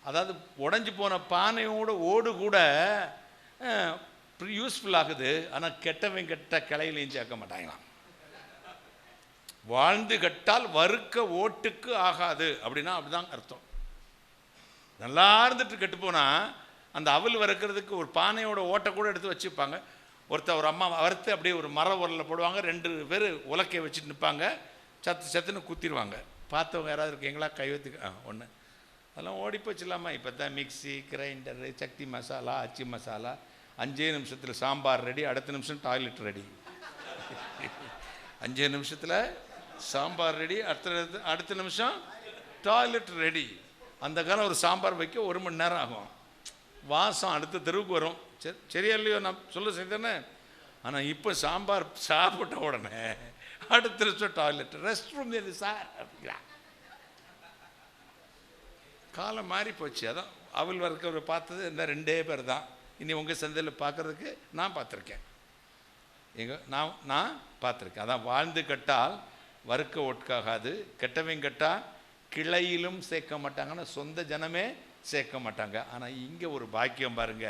அதாவது உடஞ்சி போன பானையோட ஓடு கூட யூஸ்ஃபுல் ஆகுது. ஆனால் கெட்ட கிளையிலையும் சேர்க்க மாட்டாங்களாம். வாழ்ந்து கட்டால் வறுக்க ஓட்டுக்கு ஆகாது அப்படின்னா அப்படிதான் அர்த்தம். நல்லா இருந்துட்டு கெட்டு போனால் அந்த அவல் வறுக்கிறதுக்கு ஒரு பானையோட ஓட்டை கூட எடுத்து வச்சுப்பாங்க. ஒரு அம்மா வறுத்து அப்படியே ஒரு மர உரலில் போடுவாங்க. 2 பேர் உலக்கையை வச்சுட்டு நிற்பாங்க. சத்துன்னு குத்திடுவாங்க. பார்த்தவங்க யாராவது இருக்கீங்களா? கைவத்துக்கு ஒன்று. அதெல்லாம் ஓடி போச்சுலாமா. இப்போ தான் மிக்சி, கிரைண்டரு, சக்தி மசாலா, அச்சி மசாலா. 5 நிமிஷத்தில் சாம்பார் ரெடி, அடுத்த நிமிஷம் டாய்லெட் ரெடி. 5 நிமிஷத்தில் சாம்பார் ரெடி, அடுத்த நிமிஷம் டாய்லெட் ரெடி. அந்த காலம் ஒரு சாம்பார் வைக்க 1 மணி நேரம் ஆகும். வாசம் அடுத்த தெருவுக்கு வரும். சரியா இல்லையோ நான் சொல்ல செய்தானே? ஆனால் இப்போ சாம்பார் சாப்பிட்ட உடனே அடுத்த நிமிஷம் டாய்லெட், ரெஸ்ட் ரூம் எது சார் அப்படிங்கிறா. காலம் மாறி போச்சு. அதான் அவள் வறுக்கிறவரை பார்த்தது இந்த 2 பேர் தான். இனி உங்கள் சந்தையில் பார்க்குறதுக்கு நான் பார்த்துருக்கேன். நான் பார்த்துருக்கேன். அதான் வாழ்ந்து கட்டால் வறுக்க ஒட்காகாது, கெட்டவங்க கட்டால் கிளையிலும் சேர்க்க மாட்டாங்கன்னா சொந்த ஜனமே சேர்க்க மாட்டாங்க. ஆனால் இங்கே ஒரு பாக்கியம் பாருங்க,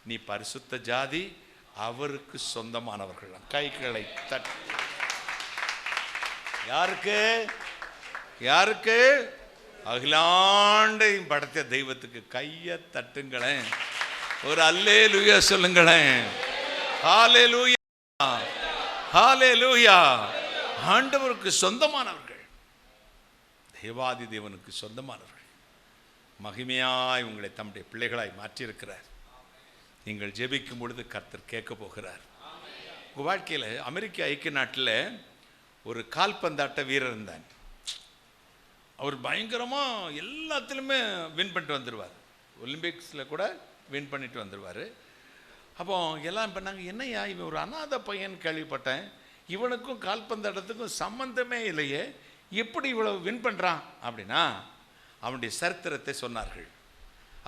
நீ பரிசுத்த ஜாதி, அவருக்கு சொந்தமானவர்கள். கைகளை தட்டு. யாருக்கு? யாருக்கு? அகிலாண்டையும் படைத்த தெய்வத்துக்கு கையை தட்டுங்களேன். ஒரு அல்லேலூயா சொல்லுங்களேன். ஹல்லேலூயா, ஹல்லேலூயா. ஆண்டவருக்கு சொந்தமானவர்கள், தேவாதி தேவனுக்கு சொந்தமானவர்கள். மகிமையாய் உங்களை தம்முடைய பிள்ளைகளாய் மாற்றியிருக்கிறார். நீங்கள் ஜெபிக்கும் பொழுது கர்த்தர் கேட்க போகிறார். உங்கள் வாழ்க்கையில் அமெரிக்க ஐக்கிய நாட்டில் ஒரு கால்பந்தாட்ட வீரர் இருந்தார். அவர் பயங்கரமாக எல்லாத்துலேயுமே வின் பண்ணிட்டு வந்துடுவார். ஒலிம்பிக்ஸில் கூட வின் பண்ணிட்டு வந்துடுவார். அப்போ எல்லாம் பண்ணாங்க, என்னையா இவன் ஒரு அநாத பையன் கேள்விப்பட்டேன், இவனுக்கும் கால்பந்தாட்டத்துக்கும் சம்பந்தமே இல்லையே, எப்படி இவ்வளவு வின் பண்ணுறான் அப்படின்னா அவனுடைய சரித்திரத்தை சொன்னார்கள்.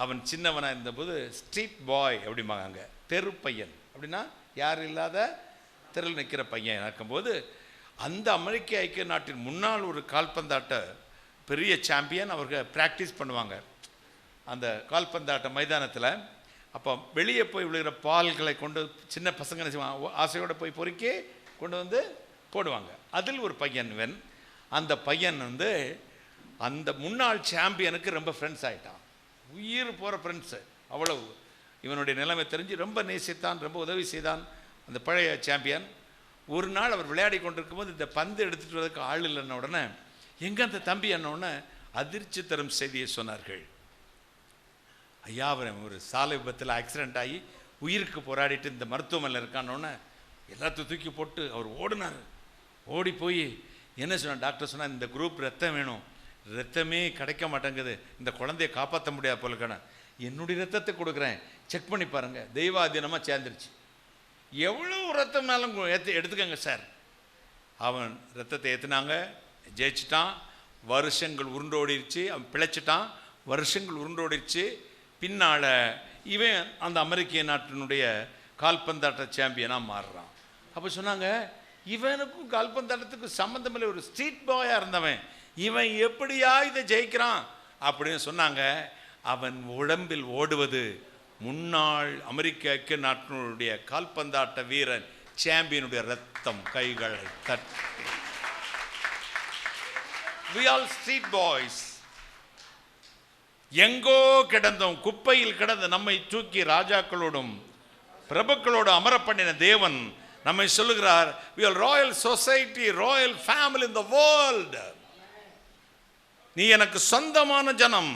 அவன் சின்னவனாக இருந்தபோது ஸ்ட்ரீட் பாய் அப்படிம்பாங்க, தெரு பையன். அப்படின்னா யார் இல்லாத தெருவில் நிற்கிற பையன் இருக்கும்போது அந்த அமெரிக்க ஐக்கிய நாட்டின் முன்னாள் ஒரு கால்பந்தாட்ட பெரிய சாம்பியன் அவர்கள் ப்ராக்டிஸ் பண்ணுவாங்க அந்த கால்பந்தாட்ட மைதானத்தில். அப்போ வெளியே போய் விழுகிற பால்களை கொண்டு சின்ன பசங்க ஆசையோடு போய் பொறுக்கி கொண்டு வந்து போடுவாங்க. அதில் ஒரு பையன் அந்த பையன் அந்த முன்னாள் சாம்பியனுக்கு ரொம்ப ஃப்ரெண்ட்ஸ் ஆகிட்டான். உயிர் போகிற ஃப்ரெண்ட்ஸு. அவ்வளவு இவனுடைய நிலைமை தெரிஞ்சு ரொம்ப நேசித்தான், ரொம்ப உதவி செய்தான் அந்த பழைய சாம்பியன். ஒரு நாள் அவர் விளையாடி கொண்டிருக்கும்போது இந்த பந்து எடுத்துகிட்டு வரதுக்கு ஆள் இல்லைன்ன உடனே எங்கே அந்த தம்பி என்னோடனே அதிர்ச்சி தரும் செய்தியை சொன்னார்கள். ஐயா, அவர் ஒரு சாலை விபத்தில் ஆக்சிடெண்ட் ஆகி உயிருக்கு போராடிட்டு இந்த மருத்துவமனையில் இருக்கானோடனே எல்லாத்தையும் தூக்கி போட்டு அவர் ஓடினார். ஓடி போய் என்ன சொன்னார்? டாக்டர் சொன்னார், இந்த குரூப் ரத்தம் வேணும், ரத்தமே கிடைக்க மாட்டேங்குது, இந்த குழந்தைய காப்பாற்ற முடியாது போலக்கான, என்னுடைய ரத்தத்தை கொடுக்குறேன், செக் பண்ணி பாருங்கள். தெய்வாதீனமாக சேர்ந்துருச்சு. எவ்வளோ ரத்தம்னாலும் எடுத்துக்கங்க சார். அவன் ரத்தத்தை ஏற்றுனாங்க, ஜெயிச்சிட்டான். வருஷங்கள் உருண்டோடிடுச்சு. அவன் பிழைச்சிட்டான். வருஷங்கள் உருண்டோடிடுச்சு. பின்னால் இவன் அந்த அமெரிக்க நாட்டினுடைய கால்பந்தாட்ட சாம்பியனாக மாறுறான். அப்போ சொன்னாங்க, இவனுக்கும் கால்பந்தாட்டத்துக்கும் சம்மந்தமில்லை, ஒரு ஸ்ட்ரீட் பாயாக இருந்தவன், இவன் எப்படியா இதை ஜெயிக்கிறான் அப்படின்னு சொன்னாங்க. அவன் உடம்பில் ஓடுவது முன்னாள் அமெரிக்க ஐக்கிய நாட்டினுடைய கால்பந்தாட்ட வீரன் சாம்பியனுடைய ரத்தம். கைகளை தட்டி. We all street boys. எங்கோ கிடந்தோம், குப்பையில் கிடந்த நம்மை தூக்கி ராஜாக்களோடும் பிரபுக்களோடு அமர பண்ணின தேவன் நம்மை சொல்லுகிறார், we are royal society, royal family in the world. நீ எனக்கு சொந்தமான ஜனம்.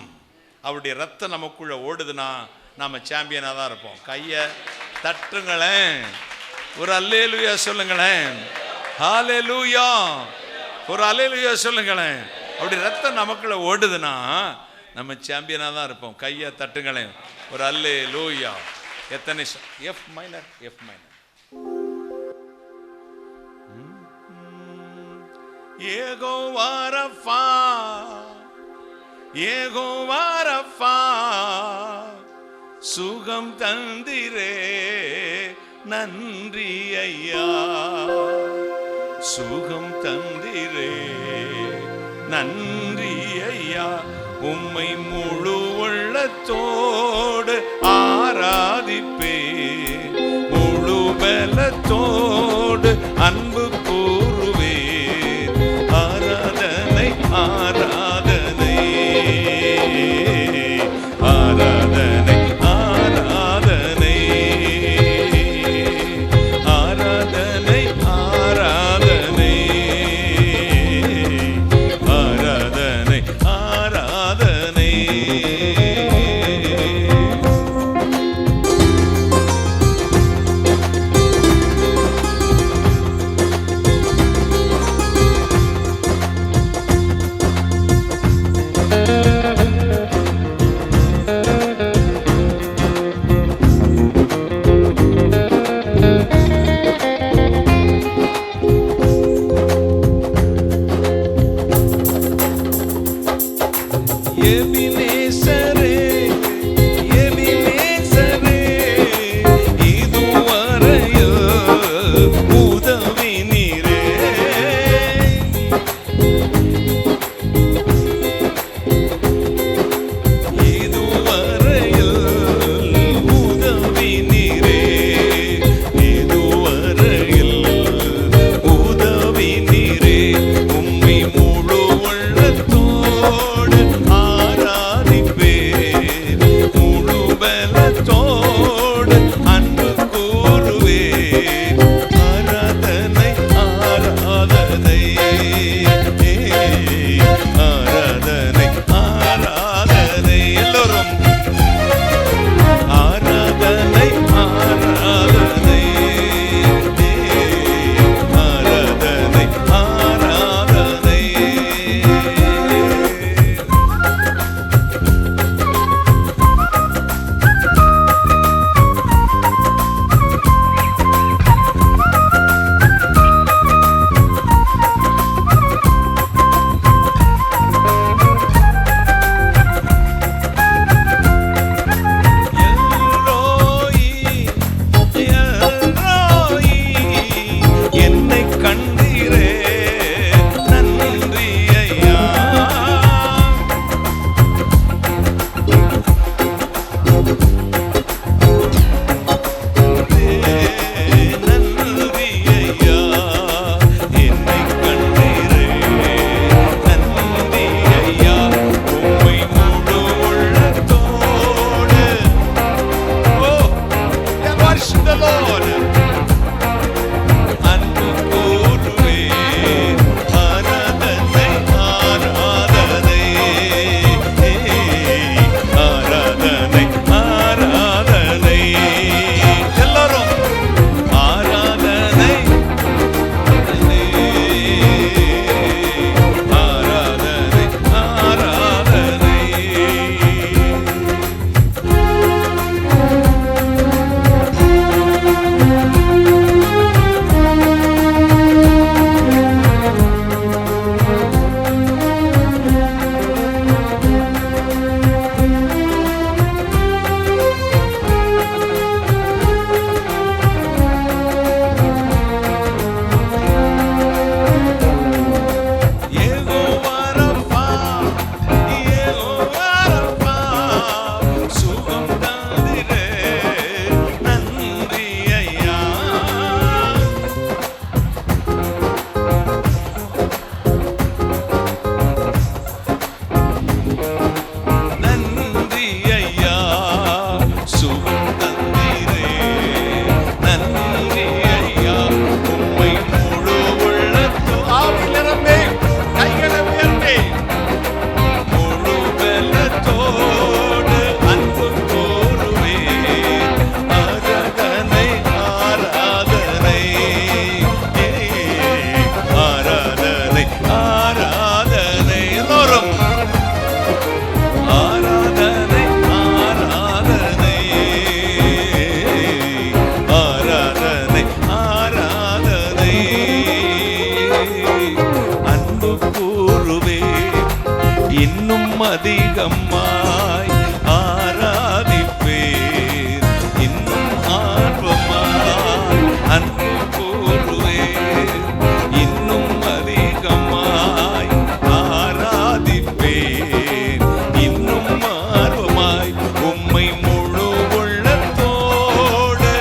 அவருடைய ரத்தம் நமக்குள்ள ஓடுதுன்னா நாம சாம்பியனாக தான் இருப்போம். கையை தட்டுங்களேன், ஒரு அல்லேலூயா சொல்லுங்களேன். ஹல்லேலூயா, ஒரு அல்லேலூயா சொல்லுங்களேன். அப்படி ரத்தம் நமக்குள்ள ஓடுதுன்னா நம்ம சாம்பியனாக தான் இருப்போம். கையை தட்டுங்களேன், ஒரு அல்லேலூயா. எத்தனை F minor, F minor. Jehovah Rapha, Jehovah Rapha, சுகம் தந்திரே நன்றி ஐயா, சுகம் தந்திரே நன்றி ஐயா. உம்மை முழு உள்ளத்தோடு ஆராதிப்பே, முழு பலத்தோடு அன்பு கூறுவே. ஆராதனை ஆராதனை ஆராதனை ஆராதனை ஆராதனை ஆராதனை ஆராதனை ஆராதனை. எபினேசரே, எபினேசரே, இதுவரையில் உதவினீரே, இதுவரையில் உதவினீரே, இதுவரையில் உதவினீரே. உம்மை முழு உள்ளத்தோடு ஆராதிப்பே, அதிகமாய் ஆராதிப்பேன், இன்னும் ஆர்வமாய் அன்பு கூறுவேன், இன்னும் அதிகமாய் ஆராதிப்பேன், இன்னும் ஆர்வமாய் உம்மை முழு உள்ளத்தோடு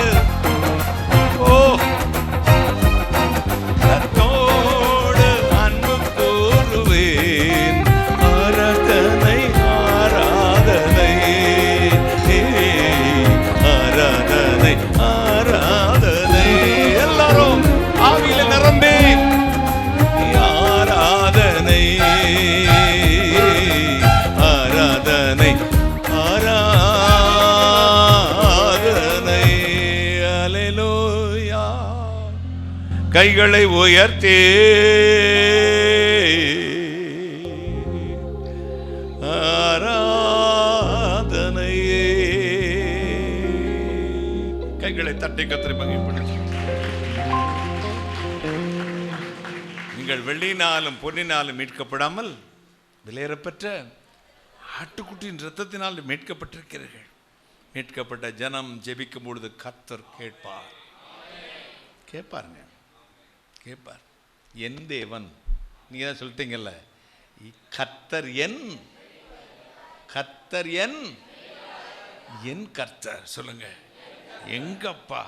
தத்தோடு அன்பு கூறுவேன். ஆராதனை ஆராதனை ஆராதனை ஆராதனை, எல்லாரும் ஆவியில நிரம்பி ஆராதனை ஆராதனை ஆராதனை. அல்லேலூயா. கைகளை உயர்த்தே ஆராதனையே. கைகளை தட்டி கர்த்தரை மகிமைப்படுத்து. நீங்கள் வெள்ளினாலும் பொன்னினாலும் மீட்கப்படாமல் விலையேறப்பெற்ற ஆட்டுக்குட்டியின் இரத்தத்தினால் மீட்கப்பட்டிருக்கிறீர்கள். மீட்கப்பட்ட ஜனம் ஜெபிக்கும் பொழுது கர்த்தர் கேட்பார். கேட்பாருங்க, கேட்பார். என் தேவன், நீங்க தான் சொல்லிட்டீங்கல்ல, கர்த்தர் என் கர்த்தர் என் என் கர்த்தர். சொல்லுங்க, எங்க அப்பா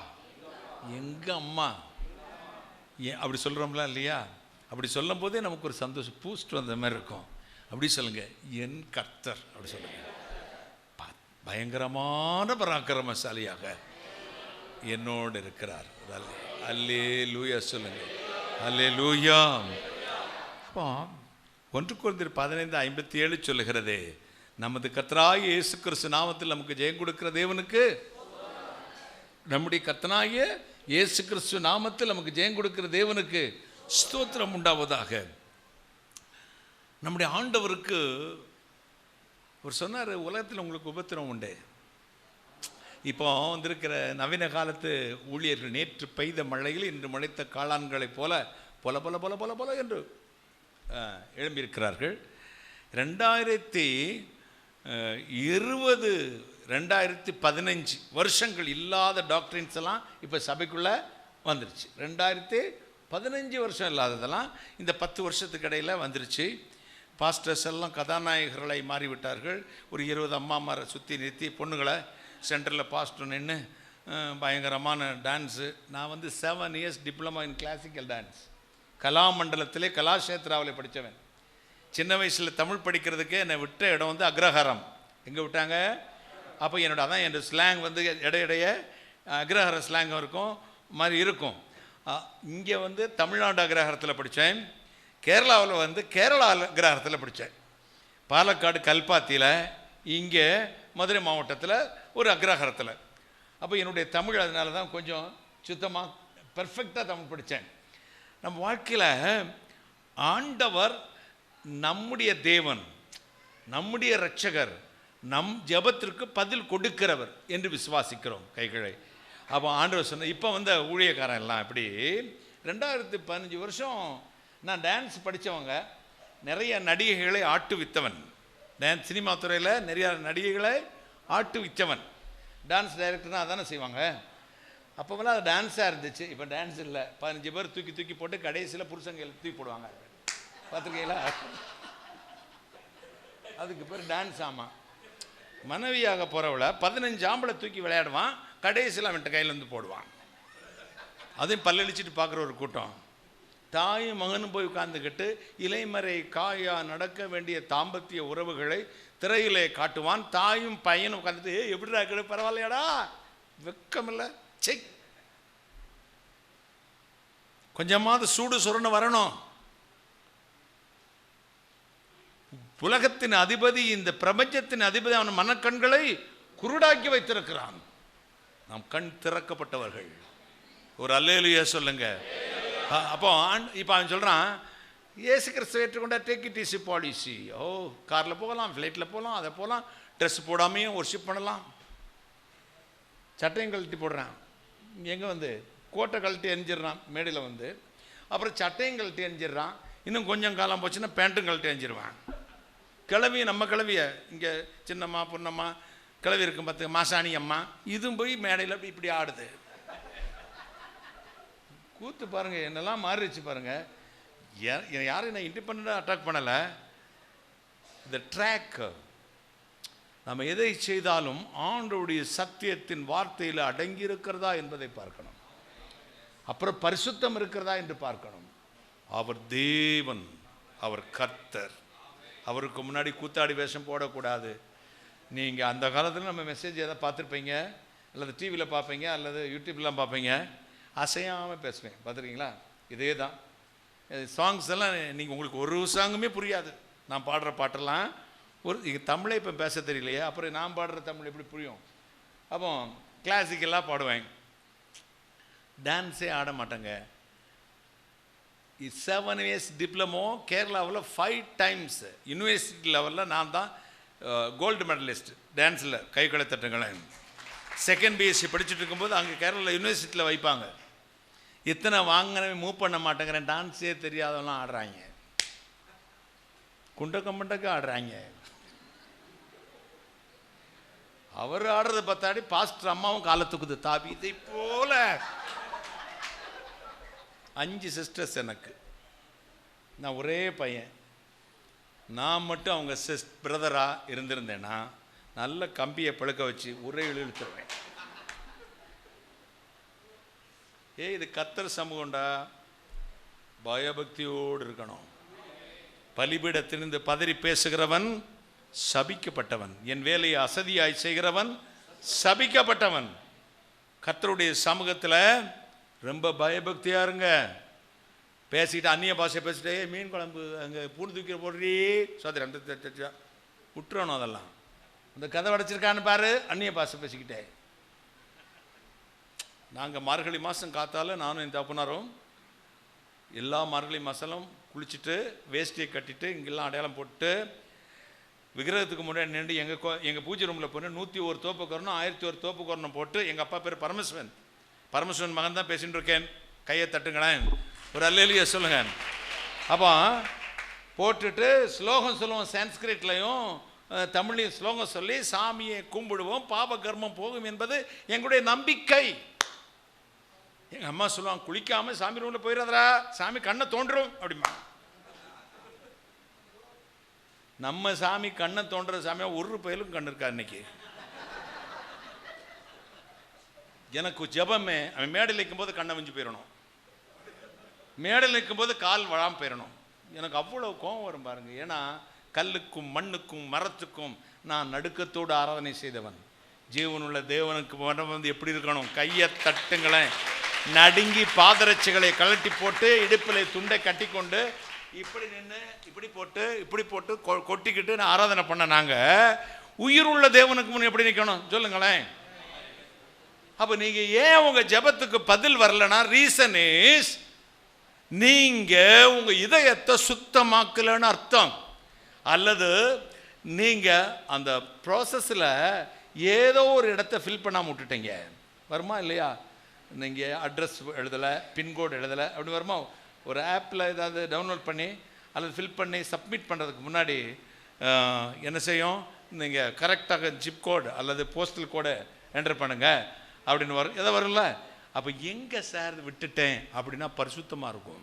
எங்க அம்மா அப்படி சொல்றோம்ல இல்லையா? அப்படி சொல்லும் போதே நமக்கு ஒரு சந்தோஷம், பூஸ்ட் வந்த மாதிரி இருக்கும். அப்படி சொல்லுங்க, என் கர்த்தர் அப்படி சொல்லுங்க. பயங்கரமான பராக்கிரமசாலியாக என்னோடு இருக்கிறார். அல்லேலூயா சொல்லுங்க, அல்லேலூயா. அப்போ 1 கொரிந்தியர் 15:57 சொல்லுகிறதே, நமது கர்த்தராகிய இயேசு கிறிஸ்து நாமத்தில் நமக்கு ஜெயம் கொடுக்கிற தேவனுக்கு, நம்முடைய கர்த்தராகிய இயேசு கிறிஸ்து நாமத்தில் நமக்கு ஜெயம் கொடுக்கிற தேவனுக்கு ஸ்தோத்திரம் உண்டாவதாக. நம்முடைய ஆண்டவருக்கு அவர் சொன்னார், உலகத்தில் உங்களுக்கு உபத்திரம் உண்டு. இப்போ வந்திருக்கிற நவீன காலத்து ஊழியர்கள் நேற்று பெய்த மழையில் இன்று முளைத்த காளான்களைப் போல பொல பொல பொல பொல பொல என்று எழும்பியிருக்கிறார்கள். 2020 2015 வருஷங்கள் இல்லாத டாக்டரின்ஸ் எல்லாம் இப்போ சபைக்குள்ளே வந்துருச்சு. 2015 வருஷம் இல்லாததெல்லாம் இந்த 10 வருஷத்துக்கு இடையில் வந்துருச்சு. பாஸ்டர்ஸ் எல்லாம் கதாநாயகர்களை மாறிவிட்டார்கள். ஒரு 20 அம்மாமாரை சுற்றி நிறுத்தி பொண்ணுங்களை சென்டரில் பாஸ்டர் நின்று பயங்கரமான டான்ஸு. நான் 7 years diploma in classical dance, கலாமண்டலத்திலே கலாஷேத்ராவில் படித்தவன். சின்ன வயசில் தமிழ் படிக்கிறதுக்கே என்னை விட்ட இடம் அக்ரஹாரம். எங்கே விட்டாங்க? அப்போ என்னோட ஸ்லாங் இடையிடைய அக்ரஹாரம் ஸ்லாங்கும் இருக்கும் மாதிரி இருக்கும். இங்கே தமிழ்நாடு அக்ரஹாரத்தில் படித்தேன். கேரளாவில் கேரளா அக்ரஹாரத்தில் படித்தேன். பாலக்காடு கல்பாத்தியில், இங்கே மதுரை மாவட்டத்தில் ஒரு அக்ரஹாரத்தில். அப்போ என்னுடைய தமிழ் அதனால தான் கொஞ்சம் சுத்தமாக பெர்ஃபெக்டாக தமிழ் படித்தேன். நம்ம வாழ்க்கையில் ஆண்டவர் நம்முடைய தேவன், நம்முடைய இரட்சகர், நம் ஜெபத்திற்கு பதில் கொடுக்கிறவர் என்று விசுவாசிக்கிறோம். கைகளை அப்போ ஆண்டவர் சொன்ன இப்போ ஊழியக்காரன் எல்லாம் இப்படி 2015 வருஷம் நான் டான்ஸ் படித்தவங்க, நிறைய நடிகைகளை ஆட்டுவித்தவன். டான்ஸ் சினிமா துறையில் நிறைய நடிகைகளை ஆட்டுவித்தவன். டான்ஸ் டைரக்டர்னா அதானே செய்வாங்க. அப்போவெல்லாம் அது டான்ஸாக இருந்துச்சு. இப்போ டான்ஸ் இல்லை. 15 பேர் தூக்கி தூக்கி போட்டு கடைசியில் புருஷங்க தூக்கி போடுவாங்க. பார்த்துருக்கீங்களா? அதுக்கு பேர் டான்ஸ். ஆமாம், மனைவியாக போகிறவளை 15 ஆம்பளை தூக்கி விளையாடுவான், கடைசியில் அவன்கிட்ட கையில் போடுவான். அதையும் பல்லளிச்சுட்டு பார்க்குற ஒரு கூட்டம். தாயும் மகனும் போய் உட்கார்ந்துக்கிட்டு இலைமறை காயா நடக்க வேண்டிய தாம்பத்திய உறவுகளை திரையிலே காட்டுவான். தாயும் பையனும் உட்காந்துட்டு எப்படிடா இருக்குது, பரவாயில்லையாடா, வெக்கமில்லை, செக் கொஞ்சமாவது சூடு சுரன்னு வரணும். உலகத்தின் அதிபதி, இந்த பிரபஞ்சத்தின் அதிபதி அவன் மனக்கண்களை குருடாக்கி வைத்திருக்கிறான். நாம் கண் திறக்கப்பட்டவர்கள். ஒரு அல்லேலூயா சொல்லுங்க. அப்போ இப்போ அவன் சொல்கிறான், இயேசு கிறிஸ்துவை ஏற்றுக்கொண்டா டேக் இட் ஈஸி பாலிசி. ஓ, காரில் போகலாம், ஃப்ளைட்டில் போகலாம், அதை போகலாம், ட்ரெஸ் போடாமையும் ஒர்ஷிப் பண்ணலாம். சட்டையும் கழட்டி போடுறான். எங்கே கோட்டை கழட்டி எரிஞ்சிடுறான் மேடையில். அப்புறம் சட்டையும் கழட்டி எரிஞ்சிடுறான். இன்னும் கொஞ்சம் காலம் போச்சுன்னா பேண்ட்டும் கழட்டி எரிஞ்சிடுவான். கிளவி நம்ம கிளவிய இங்கே சின்னம்மா பொன்னம்மா கிளவி இருக்கும் பார்த்து மாசாணி அம்மா இதுவும் போய் மேடையில் அப்படி இப்படி ஆடுது. கூத்து பாருங்கள், என்னெல்லாம் மாறிடுச்சு பாருங்கள். யாரும் நான் இண்டிபெண்ட்டாக அட்டாக் பண்ணலை. இந்த ட்ராக் நம்ம எதை செய்தாலும் ஆண்டவருடைய சத்தியத்தின் வார்த்தையில் அடங்கி இருக்கிறதா என்பதை பார்க்கணும். அப்புறம் பரிசுத்தம் இருக்கிறதா என்று பார்க்கணும். அவர் தேவன், அவர் கர்த்தர். அவருக்கு முன்னாடி கூத்தாடி வேஷம் போடக்கூடாது. நீங்கள் அந்த காலத்தில் நம்ம மெசேஜ் எதாவது பார்த்துருப்பீங்க, அல்லது டிவியில் பார்ப்பீங்க, அல்லது யூடியூப்லாம் பார்ப்பீங்க. அசையாமல் பேசுவேன், பார்த்துருக்கீங்களா? இதே தான் சாங்ஸ் எல்லாம். நீங்கள் உங்களுக்கு ஒரு சாங்குமே புரியாது. நான் பாடுற பாட்டெல்லாம் தமிழே இப்போ பேச தெரியலையே, அப்புறம் நான் பாடுற தமிழ் எப்படி புரியும்? அப்போ கிளாசிக்கெல்லாம் பாடுவேன், டான்ஸே ஆட மாட்டேங்க. 7 இயர்ஸ் டிப்ளமோ கேரளாவில் 5 டைம்ஸ் யூனிவர்சிட்டி லெவலில் நான் தான் கோல்டு மெடலிஸ்ட் டான்ஸில் கைகளை தட்டுங்களேன். செகண்ட் பிஎஸ்சி படிச்சுட்டு இருக்கும்போது அங்கே கேரளா யூனிவர்சிட்டியில் வைப்பாங்க. இத்தனை வாங்கினவே மூவ் பண்ண மாட்டேங்கிறேன், டான்ஸே தெரியாதவெல்லாம் ஆடுறாங்க, குண்டக்க மண்டக்க ஆடுறாங்க. அவர் ஆடுறதை பார்த்தாடி பாஸ்டர் அம்மாவும் காலத்துக்குது தாவி. இதை போல 5 சிஸ்டர்ஸ் எனக்கு. நான் ஒரே பையன். நான் மட்டும் அவங்க பிரதராக இருந்திருந்தேன்னா நல்ல கம்பியை பழுக்க வச்சு ஒரே இழுத்துருவேன். இது கர்த்தர் சமூகம்டா. பயபக்தியோடு இருக்கணும். பலிபீடத்திலிருந்து பதறி பேசுகிறவன் சபிக்கப்பட்டவன், என் வேலையை அசதியாய் செய்கிறவன் சபிக்கப்பட்டவன். கர்த்தருடைய சமூகத்தில் ரொம்ப பயபக்தியாக இருங்க. பேசிக்கிட்டு அந்நிய பாஷை பேசிட்டே மீன் குழம்பு அங்கே பூண்டு தூக்கி போடுறீ சோதரி அந்த விட்டுறணும். அதெல்லாம் அந்த கதை அடைச்சிருக்கான்னு பாரு, அந்நிய பாஷை பேசிக்கிட்டே. நாங்கள் மார்கழி மாதம் காத்தால நானும் இந்த தப்புனாரும் எல்லா மார்கழி மாதமும் குளிச்சுட்டு வேஷ்டியை கட்டிட்டு இங்கெல்லாம் அடையாளம் போட்டு விக்கிரகத்துக்கு முன்னாடி நின்று எங்கள் பூஜை ரூமில் போய் 101 தோப்பு கொரணும் 1001 தோப்பு கொரணும் போட்டு, எங்கள் அப்பா பேர் பரமசிவன் மகன் தான் பேசிகிட்டு இருக்கேன், கையை தட்டுங்களேன், ஒரு அல்லேலூயா சொல்லுங்க. அப்போ போட்டுட்டு ஸ்லோகம் சொல்லுவோம், சான்ஸ்கிரிட்லையும் தமிழையும் ஸ்லோகம் சொல்லி சாமியை கும்பிடுவோம், பாப கர்மம் போகும் என்பது எங்களுடைய நம்பிக்கை. எங்கள் அம்மா சொல்லுவாங்க, குளிக்காமல் சாமி ரூமில் போயிடாதரா, சாமி கண்ணை தோன்றும் அப்படிமா. நம்ம சாமி கண்ணை தோன்ற சாமியா ஒரு பயிலும் கண்ணு இருக்கா இன்னைக்கு? எனக்கு ஜபமே அவன் மேடையில் இருக்கும்போது கண்ணை வஞ்சு போயிடணும், மேடையில் இருக்கும்போது கால் வழாமல் போயிடணும். எனக்கு அவ்வளோ கோபம் வரும் பாருங்க. ஏன்னா கல்லுக்கும் மண்ணுக்கும் மரத்துக்கும் நான் நடுக்கத்தோடு ஆராதனை செய்தவன். ஜீவனுள்ள தேவனுக்கு வந்து எப்படி இருக்கணும்? கையை தட்டுங்களேன், நடுங்கி பாதரட்சிகளை கழட்டி போட்டு இடுப்பில் துண்டை கட்டி கொண்டு இப்படி நின்று இப்படி போட்டு கொட்டிக்கிட்டு நான் ஆராதனை பண்ண. நாங்கள் உயிர் உள்ள தேவனுக்கு முன் எப்படி நிற்கணும் சொல்லுங்களேன். அப்போ நீங்கள் ஏன் உங்கள் ஜபத்துக்கு பதில் வரலன்னா ரீசன் இஸ் நீங்கள் உங்கள் இதயத்தை சுத்தமாக்கலன்னு அர்த்தம். அல்லது நீங்கள் அந்த ப்ராசஸில் ஏதோ ஒரு இடத்த ஃபில் பண்ணாமல் விட்டுட்டீங்க. வருமா இல்லையா? நீங்கள் அட்ரஸ் எழுதலை, பின்கோடு எழுதலை, அப்படி வருமா? ஒரு ஆப்பில் ஏதாவது டவுன்லோட் பண்ணி அல்லது ஃபில் பண்ணி சப்மிட் பண்ணுறதுக்கு முன்னாடி என்ன செய்யும்? நீங்கள் கரெக்டாக ஜிப் கோடு அல்லது போஸ்டல் கோடை என்டர் பண்ணுங்கள் அப்படின்னு வரும், எதை வரும்ல. அப்போ எங்கே சார் விட்டுட்டேன் அப்படின்னா பரிசுத்தமாக இருக்கும்,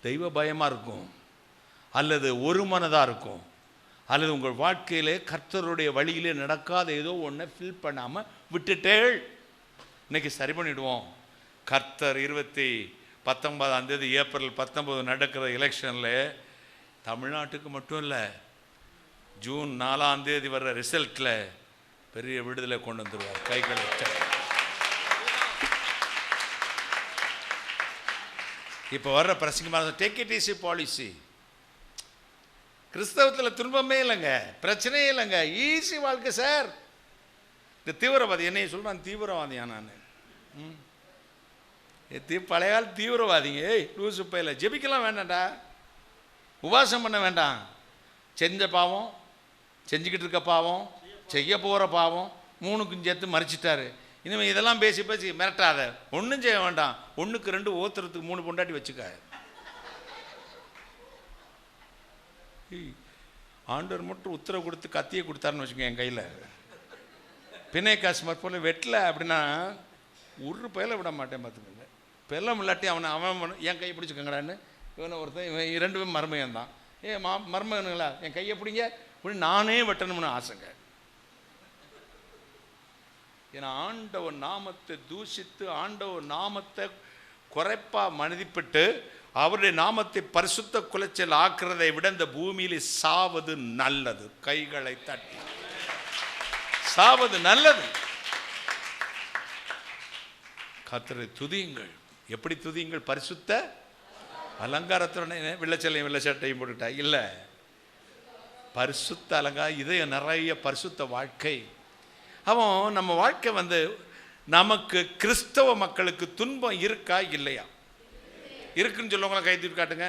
தெய்வ பயமாக இருக்கும், அல்லது ஒரு மனதாக இருக்கும், அல்லது உங்கள் வாழ்க்கையிலே கர்த்தருடைய வழியிலே நடக்காத ஏதோ ஒன்றை ஃபில் பண்ணாமல் விட்டுட்டேள். இன்றைக்கி சரி பண்ணிவிடுவோம். கர்த்தர் 19 ஏப்ரல் 19 நடக்கிற எலெக்ஷனில் தமிழ்நாட்டுக்கு மட்டும் இல்லை, ஜூன் 4 வர்ற ரிசல்ட்டில் பெரிய விடுதலை கொண்டு வந்துடுவார். கைகளை இப்போ வர்ற பிரசங்கமாக டேக் இட் ஈஸி பாலிசி. கிறிஸ்தவத்தில் துன்பமே இல்லைங்க, பிரச்சனையே இல்லைங்க, ஈஸி வாழ்க்கை சார். இந்த தீவிரவாதி என்னைய சொல்கிறான், தீவிரவாதியா நான்? பழைய கால தீவிரவாதிங்க. லூசு பையில ஜெபிக்கலாம் வேண்டாம்டா, உபாசம் பண்ண வேண்டாம். செஞ்ச பாவம், செஞ்சுக்கிட்டு இருக்க பாவம், செய்ய போகிற பாவம் 3க்கும் சேர்த்து மறைச்சிட்டாரு. இனிமேல் இதெல்லாம் பேசி பேசி மிரட்டாத, ஒன்றும் செய்ய வேண்டாம். 1க்கு 2 ஓத்துறதுக்கு 3 பொண்டாட்டி வச்சுக்க. ஆண்டவர் மட்டும் உத்தரவு கொடுத்து கத்தியை கொடுத்தாருன்னு வச்சுக்கோங்க, என் கையில் பிணை காசு போல் வெட்டல அப்படின்னா ஒரு பயில விட மாட்டேன் பார்த்துக்கோங்க. பெல்லம் இல்லாட்டி அவன் என் கையை பிடிச்சிக்கங்கடான்னு இவனை ஒருத்தன், இவன் 2 பேரும் மருமகன் தான். மருமகனுங்களா என் கையை பிடிங்க அப்படின்னு நானே வெட்டணும்னு ஆசைங்க. ஏன்னா ஆண்டவர் நாமத்தை தூஷித்து ஆண்டவர் நாமத்தை குறைப்பா மதிப்பிட்டு அவருடைய நாமத்தை பரிசுத்த குலைச்சல் ஆக்குறதை விட இந்த பூமியிலே சாவது நல்லது. கைகளை தட்டி சாவது நல்லது. கர்த்தரை துதியுங்கள். எப்படி துதியுங்கள்? பரிசுத்த அலங்காரத்துடனே வெள்ளச்சலையும் வெள்ளை சட்டையும் போட்டுட்டா இல்லை, பரிசுத்த அலங்காரம். இதே நிறைய பரிசுத்த வாழ்க்கை. அவன் நம்ம வாழ்க்கை நமக்கு கிறிஸ்தவ மக்களுக்கு துன்பம் இருக்கா இல்லையா? இருக்குன்னு சொல்லவங்கள கை தூக்கி காட்டுங்க.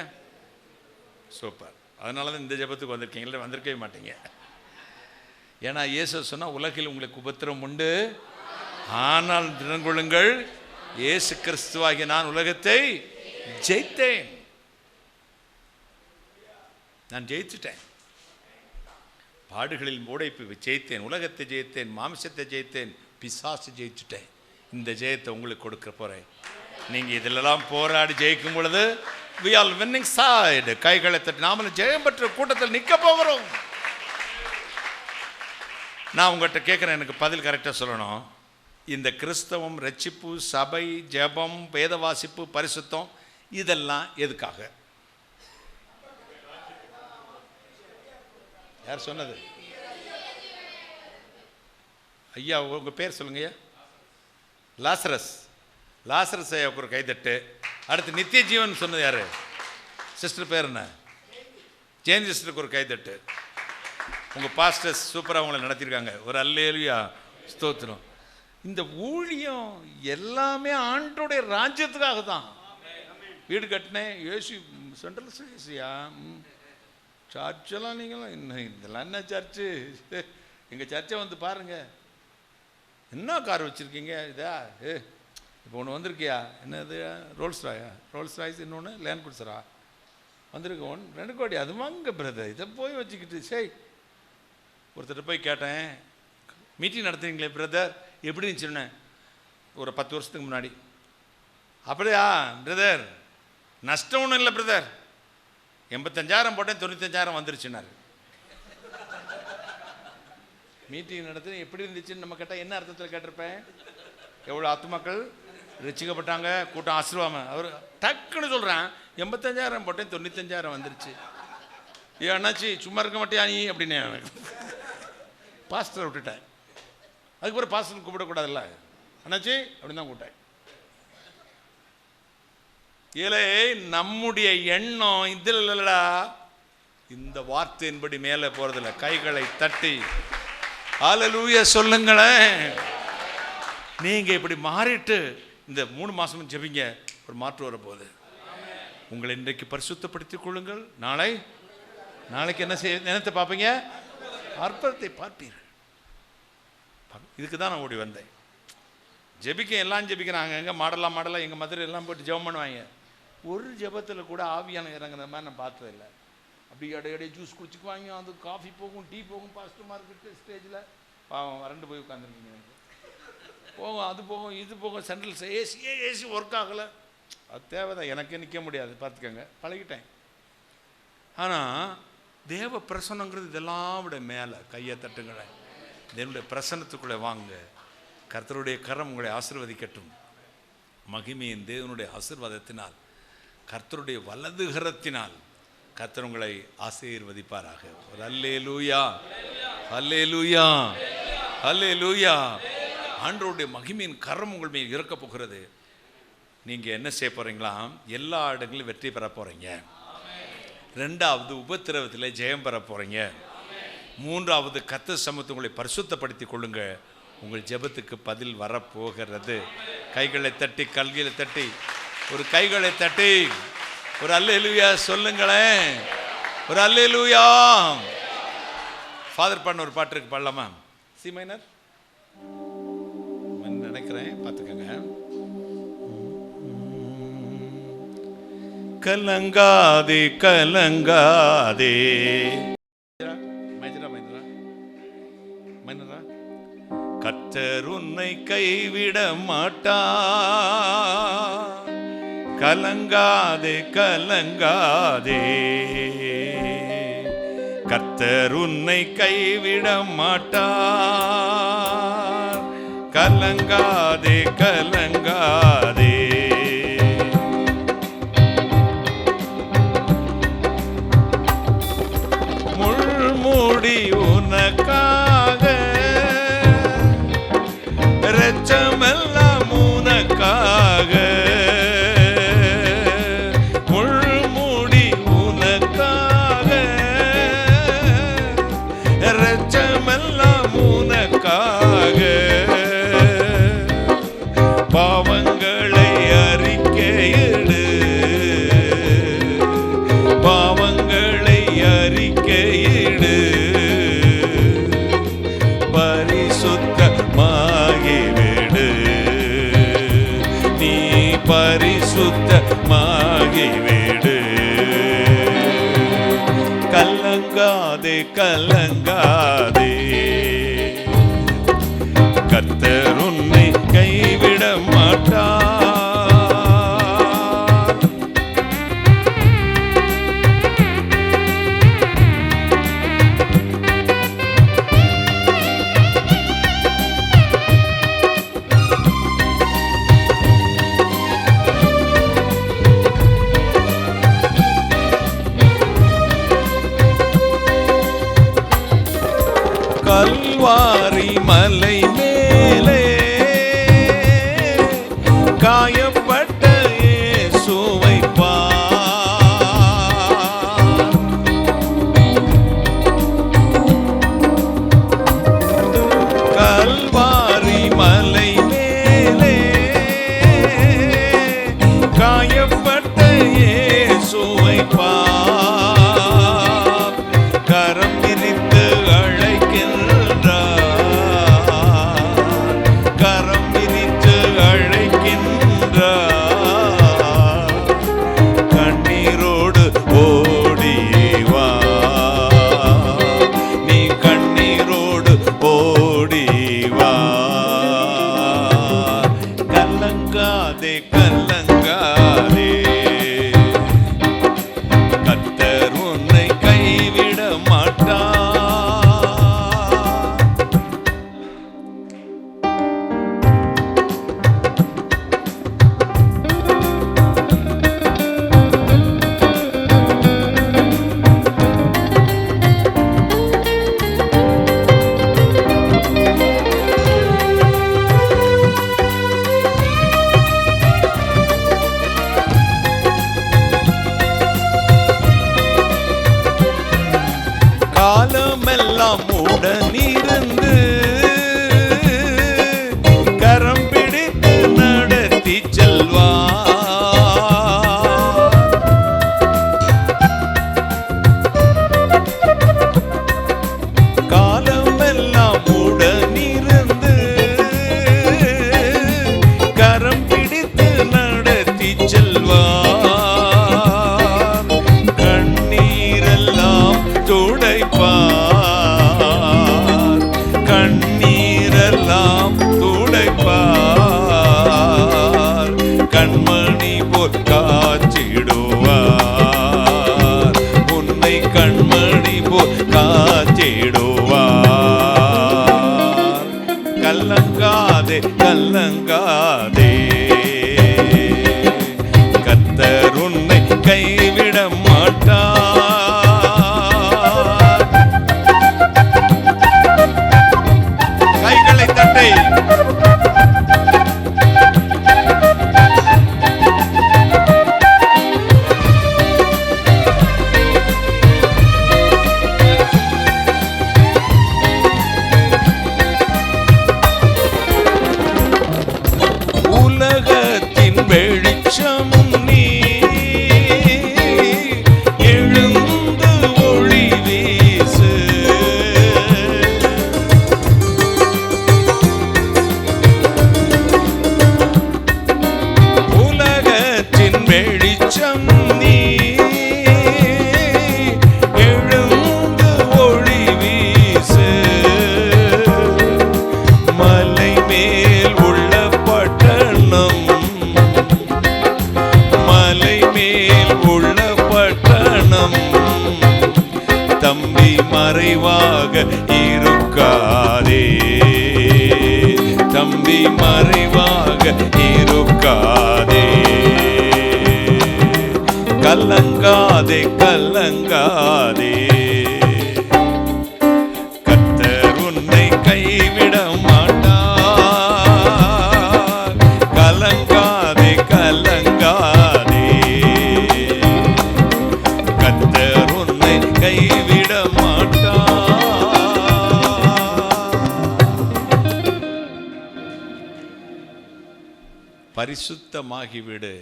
சூப்பர். அதனால தான் இந்த ஜெபத்துக்கு வந்திருக்கீங்களே, வந்திருக்கவே மாட்டீங்க. ஏன்னா இயேசு சொன்னால் உலகில் உங்களுக்கு உபத்திரம் உண்டு, ஆனால் தினங்கொள்ளுங்கள், இயேசு கிறிஸ்துவாகிய நான் உலகத்தை ஜெயித்தேன். நான் ஜெயிச்சுட்டேன். பாடுகளில் உடைப்பு ஜெயித்தேன், உலகத்தை ஜெயித்தேன், மாமிசத்தை ஜெயித்தேன், பிசாசு ஜெயிச்சுட்டேன். இந்த ஜெயத்தை உங்களுக்கு கொடுக்க போறேன். நீங்க இதெல்லாம் போராடி ஜெயிக்கும் பொழுது we are winning side. கைகளை தட்டி நாமளும் ஜெயம் பெற்ற கூட்டத்தில் நிற்க போகிறோம். நான் உங்கள்கிட்ட கேட்குறேன், எனக்கு பதில் கரெக்டாக சொல்லணும். இந்த கிறிஸ்தவம், ரட்சிப்பு, சபை, ஜெபம், வேத வாசிப்பு, பரிசுத்தம் இதெல்லாம் எதுக்காக? யார் சொன்னது? ஐயா உங்கள் பேர் சொல்லுங்கய்யா. லாசரஸ். லாசரஸ் ஐயாவுக்கு ஒரு கைதட்டு. அடுத்து நித்திய ஜீவன் சொன்னது யார்? சிஸ்டர் பேர் என்ன? ஜெயந்தி சிஸ்டருக்கு ஒரு கைதட்டு. உங்கள் பாஸ்டர்ஸ் சூப்பராக அவங்கள நடத்தியிருக்காங்க. ஒரு அல்லேலூயா, ஸ்தோத்திரம். இந்த ஊழியம் எல்லாமே ஆண்டோடைய ராஜ்யத்துக்காக தான். வீடு கட்டினேன், ஏசி சென்ட்ரல் ஏசியா, சர்ச்செல்லாம் நீங்களும் இன்னும் இதெல்லாம் என்ன சர்ச்சு? எங்கள் சர்ச்சை பாருங்கள். என்ன கார் வச்சுருக்கீங்க? இதா இப்போ ஒன்று வந்திருக்கியா? என்னது? ரோல்ஸ் ராய்ஸ், இன்னொன்று லேண்ட் குட்ஸரா வந்திருக்கு. 2 கோடி. அது வாங்க பிரதர், இதை போய் வச்சுக்கிட்டு. சரி, ஒருத்தர் போய் கேட்டேன், மீட்டிங் நடத்துறீங்களே பிரதர், எப்படி இருந்துச்சுன்னு. ஒரு 10 வருஷத்துக்கு முன்னாடி. அப்படியா பிரதர், நஷ்டம் ஒன்றும் இல்லை பிரதர், 85,000 போட்டேன், 95,000 வந்துருச்சுன்னாரு. மீட்டிங் நடத்து எப்படி இருந்துச்சுன்னு நம்ம கேட்டால் என்ன அர்த்தத்தில் கேட்டிருப்பேன்? எவ்வளோ ஆத்துமாக்கள் ரசிக்கப்பட்டாங்க, கூட்டம் ஆசீர்வாதம். அவர் டக்குன்னு சொல்கிறேன், 85,000 போட்டேன், 95,000 வந்துருச்சு. அண்ணாச்சி சும்மா இருக்க மாட்டியா நீ அப்படின்னு பாஸ்டரை விட்டுட்டேன். அதுக்கப்புறம் பாஸ்டர் கூப்பிடக்கூடாதுல்ல, அண்ணாச்சி அப்படின்னு தான் கூப்பிட்டேன். ஏலே நம்முடைய எண்ணம் இதில் இல்லைடா, இந்த வார்த்தையின்படி மேலே போகிறதில்ல. கைகளை தட்டி ஹல்லேலூயா சொல்லுங்களேன். நீங்கள் இப்படி மாறிட்டு இந்த 3 மாதமும் ஜெபிங்க, ஒரு மாற்று வரப்போகுது. உங்களை இன்றைக்கு பரிசுத்தப்படுத்திக் கொள்ளுங்கள். நாளைக்கு என்ன செய்ய நினைத்து பார்ப்பீங்க? அற்புதத்தை பார்ப்பீர்கள். இதுக்கு தான் நான் ஓடி வந்தேன். எல்லாம் ஜெபிக்கிறாங்க. எங்கே மாடலாக எங்கள் மதுரை எல்லாம் போட்டு ஜெபம் பண்ணுவாங்க. ஒரு ஜெபத்தில் கூட ஆவியான இறங்குற மாதிரி நான் பார்த்ததில்லை. அப்படி இடையிடையே ஜூஸ் குடிச்சுக்குவாங்க, அது காஃபி போகும், டீ போகும். பாஸ்டர் மார்க்கெட்டு ஸ்டேஜில் பாவம் வறண்டு போய் உட்காந்துருக்கீங்க. போகும், அது போகும், இது போகும். சென்ட்ரல் ஏசி ஒர்க் ஆகலை. அது தேவைதான், எனக்கு நிற்க முடியாது, பார்த்துக்கங்க, பழகிட்டேன். ஆனால் தேவ பிரசன்னங்கிறது இதெல்லாம் விட மேலே. கையை தட்டுங்களேன். தேவனுடைய பிரசன்னத்துக்குள்ளே வாங்க. கர்த்தருடைய கரம் உங்களை ஆசீர்வதிக்கட்டும். மகிமையின் தேவனுடைய ஆசீர்வாதத்தினால், கர்த்தருடைய வலது கரத்தினால் கர்த்தர் உங்களை ஆசீர்வதிப்பாராக. ஒரு அல்லேலூயா, அல்லேலூயா, அல்லேலூயா. ஆண்டவருடைய மகிமையின் கரம் உங்கள் மேல் இறக்க போகிறது. நீங்கள் என்ன செய்ய போகிறீங்களா? எல்லா இடங்களிலும் வெற்றி பெற போகிறீங்க. 2வது உபத்திரவத்தில் ஜெயம் பெற போகிறீங்க. 3வது கர்த்தர் சமூகத்தை உங்களை பரிசுத்தப்படுத்திக் கொள்ளுங்க. உங்கள் ஜெபத்துக்கு பதில் வரப்போகிறது. கைகளை தட்டி, கல்களை தட்டி, ஒரு கைகளை தட்டி ஒரு அல்லேலூயா சொல்லுங்களேன். ஒரு அல்லேலூயா. ஃபாதர் பண்ண ஒரு பாட்டு இருக்கு, பாடலாமா? சி மைனர் நினைக்கிறேன், பார்த்துக்கங்க. கலங்காதே கலங்காதே. மைனரா? கர்த்தர் உன்னை கைவிட மாட்டார், கலங்காதே கலங்காதே. கர்த்தர் உன்னை கைவிட மாட்டார், கலங்காதே கலங்காதே. முள்மூடி உனக்காக, இரட்சமெல்லாம் உனக்காக. முள்மூடி உனக்காக, இரட்சமெல்லாம் உனக்காக. பாவங்களை அறிக்கையிடு, பாவங்களை அறிக்கையிடு. பரிசுத்தமாகிவிடு, நீ பரிசுத்தமாகிவிடு. கலங்காதே கலங்காதே, கர்த்தர் உன்னை கைவிட மாட்டார். கல்வாரி மலை மேலே காயப்பட்ட இயேசுவை பார். கல்வாரி மலை மேலே காயப்பட்ட இயேசுவை பார். கரம் விரித்து கரம் விரித்து அழைக்கின்றார். கண்ணீரோடு ஓடிவா, நீ கண்ணீரோடு ஓடிவா. கலங்காதே கலங்காதே, கர்த்தர் உன்னை கைவிட மாட்டார். காலமெல்லாம் உடனிருந்து கரம் பிடித்து நடத்தி செல்வார். காலமெல்லாம் உடனிருந்து கரம் பிடித்து நடத்தி செல்வார். கண்ணீரெல்லாம் துடைப்பார், கண்ணீரெல்லாம் துடைப்பார். கண்மணி போல் காத்திடுவார், உன்னை கண்மணி போல் காத்திடுவார். கலங்காதே கலங்காதே, கர்த்தர் உன்னை கைவிட மாட்டார். மறைவாக இருக்காதே, தம்பி மறைவாக இருக்காதே. கலங்காதே கலங்காதே, கர்த்தர் உன்னை கைவிட மாட்டார். கலங்காதே கலங்காதே, கர்த்தர் உன்னை கைவிட மாட்டார். பரிசுத்தமாகிவிடு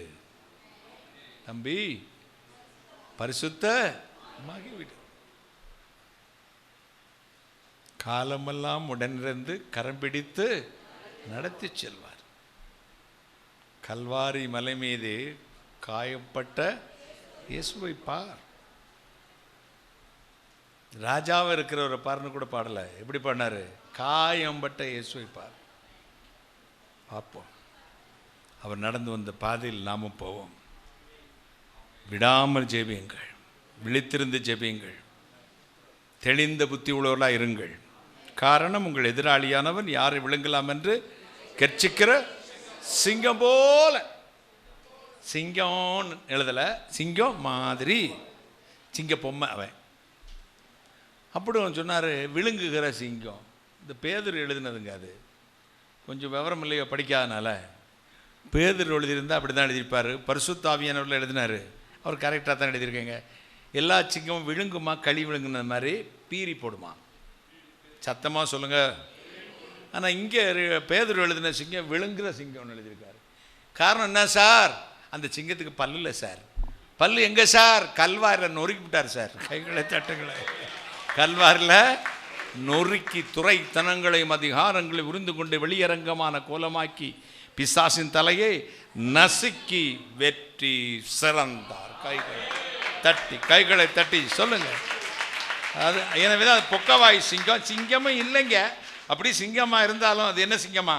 தம்பி, பரிசுத்தமாகிவிடு. காலமெல்லாம் உடனிருந்து கரம் பிடித்து நடத்தி செல்வார். கல்வாரி மலை மீது காயப்பட்ட இயேசுவை பார். ராஜாவை இருக்கிறவரை பாருன்னு கூட பாடல, எப்படி பாடினாரு? காயம்பட்ட இயேசுவை பார். பார்ப்போம், அவர் நடந்து வந்த பாதையில் நாமும் போவோம். விடாமல் ஜெபியுங்கள், விழித்திருந்து ஜெபியுங்கள், தெளிந்த புத்தி உள்ளவர்களாக இருங்கள். காரணம், உங்கள் எதிராளியானவன் யாரை விழுங்கலாம் என்று கெர்ச்சிக்கிற சிங்கம் போல. சிங்கம் எழுதலை, சிங்கம் மாதிரி, சிங்க பொம்மை அவன். அப்படி அவன் சொன்னார், விழுங்குகிற சிங்கம். இந்த பேதுரு எழுதினதுங்க, அது கொஞ்சம் விவரம் இல்லையோ படிக்காதனால. பேதுரு எழுதியிருந்தால் அப்படி தான் எழுதியிருப்பார். பரிசுத்த ஆவியானவர்கள் எழுதினார், அவர் கரெக்டாக தான் எழுதியிருக்கேங்க. எல்லா சிங்கமும் விழுங்குமா, களி விழுங்குன மாதிரி பீறி போடுமா? சத்தமாக சொல்லுங்கள். ஆனால் இங்கே பேதுரு எழுதின சிங்கம் விழுங்குற சிங்கம்னு எழுதியிருக்காரு. காரணம் என்ன சார்? அந்த சிங்கத்துக்கு பல்லு இல்லை சார். பல்லு எங்கே சார்? கல்வாரில் நொறுக்கி விட்டார் சார். கைகளை தட்டுகளை கல்வாரில் நொறுக்கி துறைத்தனங்களையும் அதிகாரங்களை உறிந்து கொண்டு வெளியரங்கமான கோலமாக்கி பிசாசின் தலையை நசுக்கி வெற்றி சிறந்தார். கைகளை தட்டி சொல்லுங்க. அது எனவே தான் பொக்கவாய் சிங்கம். சிங்கமும் இல்லைங்க, அப்படி சிங்கமாக இருந்தாலும் அது என்ன சிங்கமா?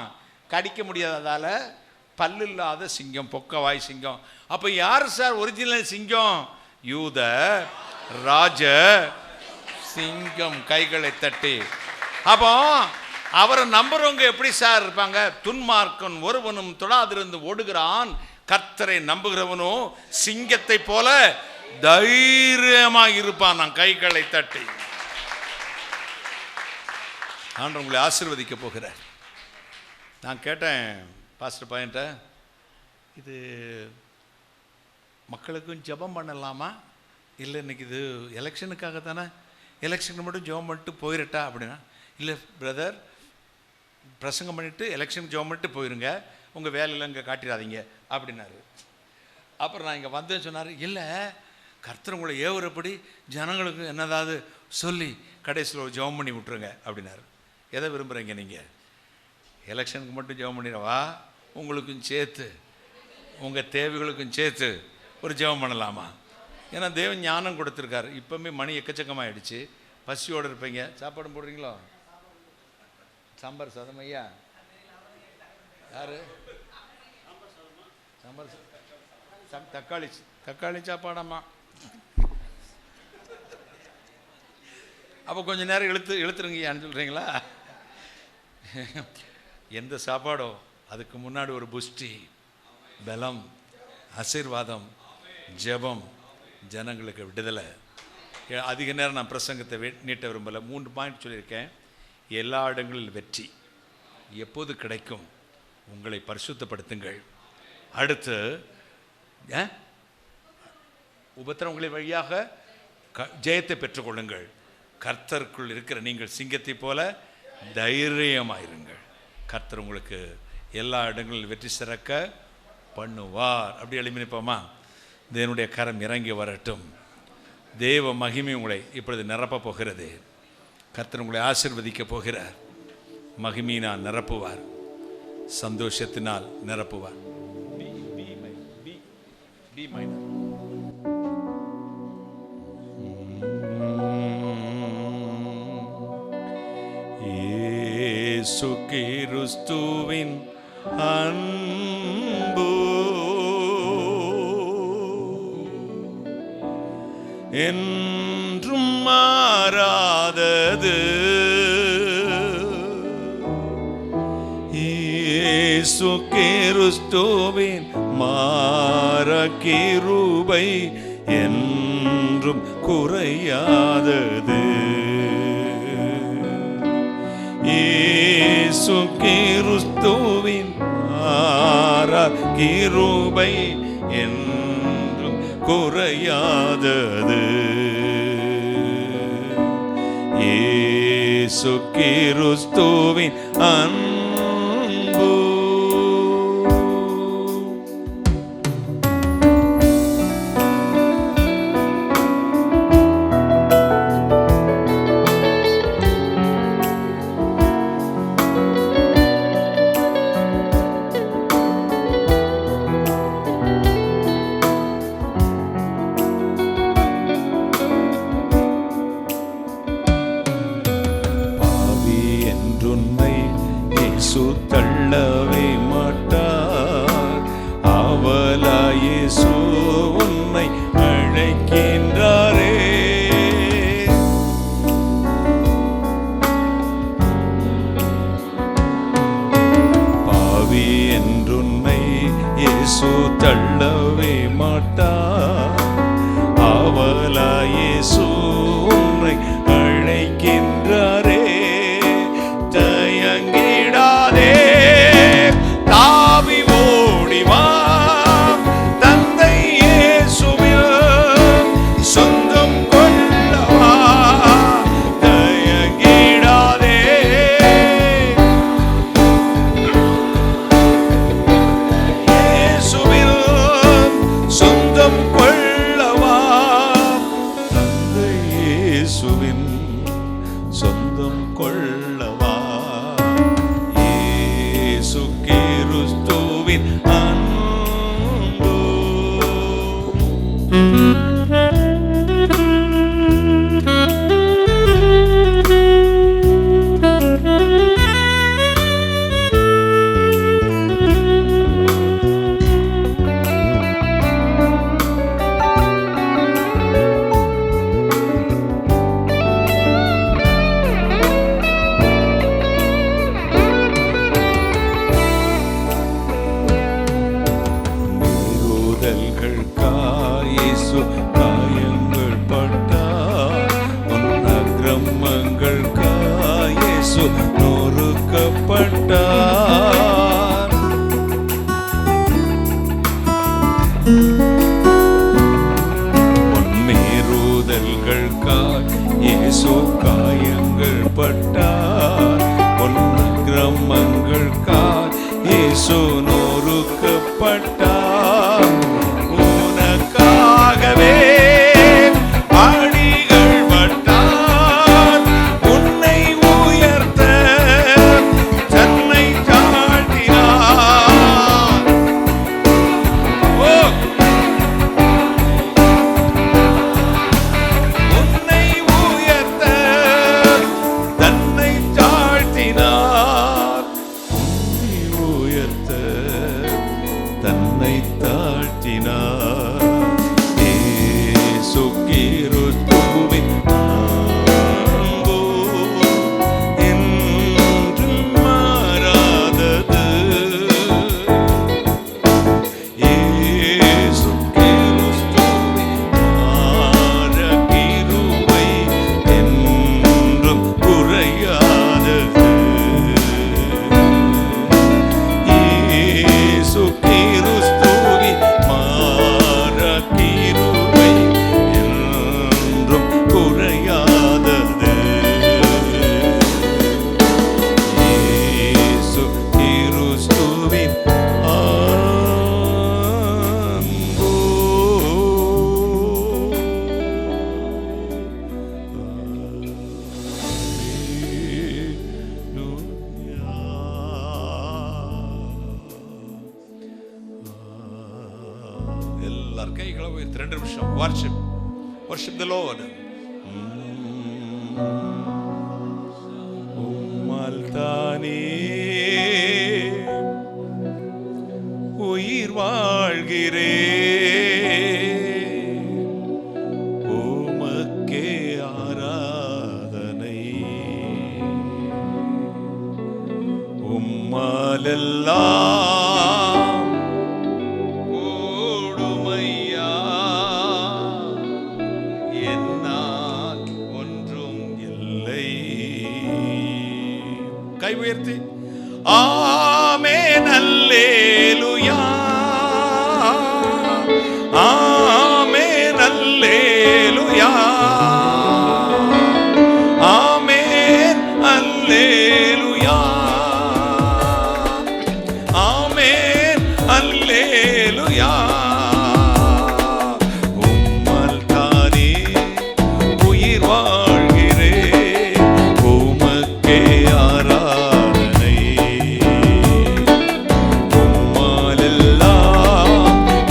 கடிக்க முடியாததால் பல்லு இல்லாத சிங்கம், பொக்கவாய் சிங்கம். அப்போ யார் சார் ஒரிஜினல் சிங்கம்? யூத ராஜ சிங்கம். கைகளை தட்டி. அப்போ அவரை நம்புறவங்க எப்படி சார் இருப்பாங்க? துன்மார்க்கன் ஒருவனும் தொடாதிருந்து ஓடுகிறான், கர்த்தரை நம்புகிறவனோ சிங்கத்தை போல தைரியமாக இருப்பான். நான் கைகளை தட்டி. ஆண்டவர் உங்களை ஆசீர்வதிக்க போகிறார். நான் கேட்டேன் பாஸ்டர் பையன்ட்ட, இது மக்களுக்கும் ஜெபம் பண்ணலாமா, இல்லை இன்னைக்கு இது எலெக்ஷனுக்காக தானே, எலெக்ஷனுக்கு மட்டும் ஜெபம் பண்ணிட்டு போயிடட்டா அப்படின்னா, இல்லை பிரதர் பிரசங்கம் பண்ணிவிட்டு எலெக்ஷனுக்கு ஜெபம் பண்ணிட்டு போயிருங்க, உங்கள் வேலையில் இங்கே காட்டிடாதீங்க அப்படின்னாரு. அப்புறம் நான் இங்கே வந்தேன்னு சொன்னார், இல்லை கர்த்தர் உங்களை ஏவுறப்படி ஜனங்களுக்கு என்னதாவது சொல்லி கடைசியில் ஒரு ஜெபம் பண்ணி விட்டுருங்க அப்படின்னாரு. எதை விரும்புகிறீங்க நீங்கள்? எலெக்ஷனுக்கு மட்டும் ஜெபம் பண்ணிடவா, உங்களுக்கும் சேர்த்து உங்கள் தேவைகளுக்கும் சேர்த்து ஒரு ஜெபம் பண்ணலாமா? ஏன்னா தேவன் ஞானம் கொடுத்துருக்காரு. இப்போவுமே மணி எக்கச்சக்கமாகிடுச்சு, பசியோடு இருப்பீங்க. சாப்பாடு போடுறீங்களோ? சாம்பார் சாதம் ஐயா? யார்? சாம்பார் தக்காளி சாப்பாடாம்மா. அப்போ கொஞ்சம் நேரம் இழுத்துருங்கய்யான்னு சொல்கிறீங்களா? எந்த சாப்பாடோ அதுக்கு முன்னாடி ஒரு புஷ்டி, பலம், ஆசீர்வாதம், ஜெபம், ஜனங்களுக்கு விடுதலை. அதிக நேரம் நான் பிரசங்கத்தை நீட்ட விரும்பலை. 3 பாயிண்ட் சொல்லியிருக்கேன். எல்லா இடங்களில் வெற்றி எப்போது கிடைக்கும்? உங்களை பரிசுத்தப்படுத்துங்கள். அடுத்து உபத்திரவங்களின் வழியாக ஜெயத்தை பெற்றுக்கொள்ளுங்கள். கர்த்தருக்குள் இருக்கிற நீங்கள் சிங்கத்தை போல தைரியமாயிருங்கள். கர்த்தர் உங்களுக்கு எல்லா இடங்களிலும் வெற்றி சிறக்க பண்ணுவார். அப்படி எழுப்பினிப்போமா? தேவனுடைய கரம் இறங்கி வரட்டும். தேவ மகிமை உங்களை இப்பொழுது நிரப்ப போகிறது. கர்த்தர் உங்களை ஆசீர்வதிக்க போகிறார். மகிமையினால் நிரப்புவார், சந்தோஷத்தினால் நிரப்புவார். இயேசு கிறிஸ்துவின் அன்பு என்றும் மாறாதது. இயேசு கிறிஸ்துவின் மாற கிருபை என்றும் குறையாதது. இயேசு கிறிஸ்துவின் மாற கிருபை என்றும் குறையாதது. இயேசு கிறிஸ்துவின் அன்பு தள்ளவே மாட்டார். அவளாய் இயேசு உன்னை அழைக்கின்றாரே. பாவி என்றுன்னை இயேசு தள்ளவே மாட்டார். அவளாய் இயேசு உன்னை அழைக்கின்றாரே. தாவி ஓடிவா தந்தை இயேசுவில் சொந்தம் கொள்ளவா. தயங்கிடாதே இயேசுவில் சொந்தம் கொள்ளவா. தந்தை இயேசுவின் சொந்தம் கொள்ளவா. கிறிஸ்துவின் அன்பு காயங்கள் பட்டார். உன் அக்கிரமங்கள் இயேசு நொறுக்கப்பட்டார். உன் மீறுதல்கள் இயேசு காயங்கள் பட்டார். உன் அக்கிரமங்கள் இயேசு நொறுக்கப்பட்டார். அடிகள் பட்டார். உன்னை உயர்த்த தன்னை தாழ்த்தினார். உன்னை உயர்த்த தன்னை தாழ்த்தினார். உன்னை உயர்த்த தன்னை தாழ்த்தினார். கிறிஸ்துவின் அன்பு என்றும் மாறாதது. இயேசு கிறிஸ்துவின் மாற கிருபை என்றும் குறையாதது. இயேசு கிறிஸ்துவின் மாற கிருபை குறையாதது. இயேசு கிறிஸ்துவின் அன்பு. எல்லார் கைகளை உயர்த்தி 2 நிமிஷம் worship the Lord. உம்மால்தானே உயிர் வாழ்கிறேன். உமக்கே ஆராதனை கூடுமையா என்னால் ஒன்றும் இல்லை. கை உயர்த்தி ஆமென் அல்லேலூயா, ஆமென் அல்லேலூயா, ஆமென் அல்லேலூயா, ஆமென் அல்லேலூயா. உம்மால் தானே உயிர் வாழ்கிறேன், உமக்கே ஆராதனை. உம்மாலெல்லாம்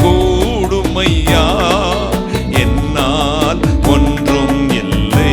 கூடுமையா என்னால் ஒன்றும் இல்லை.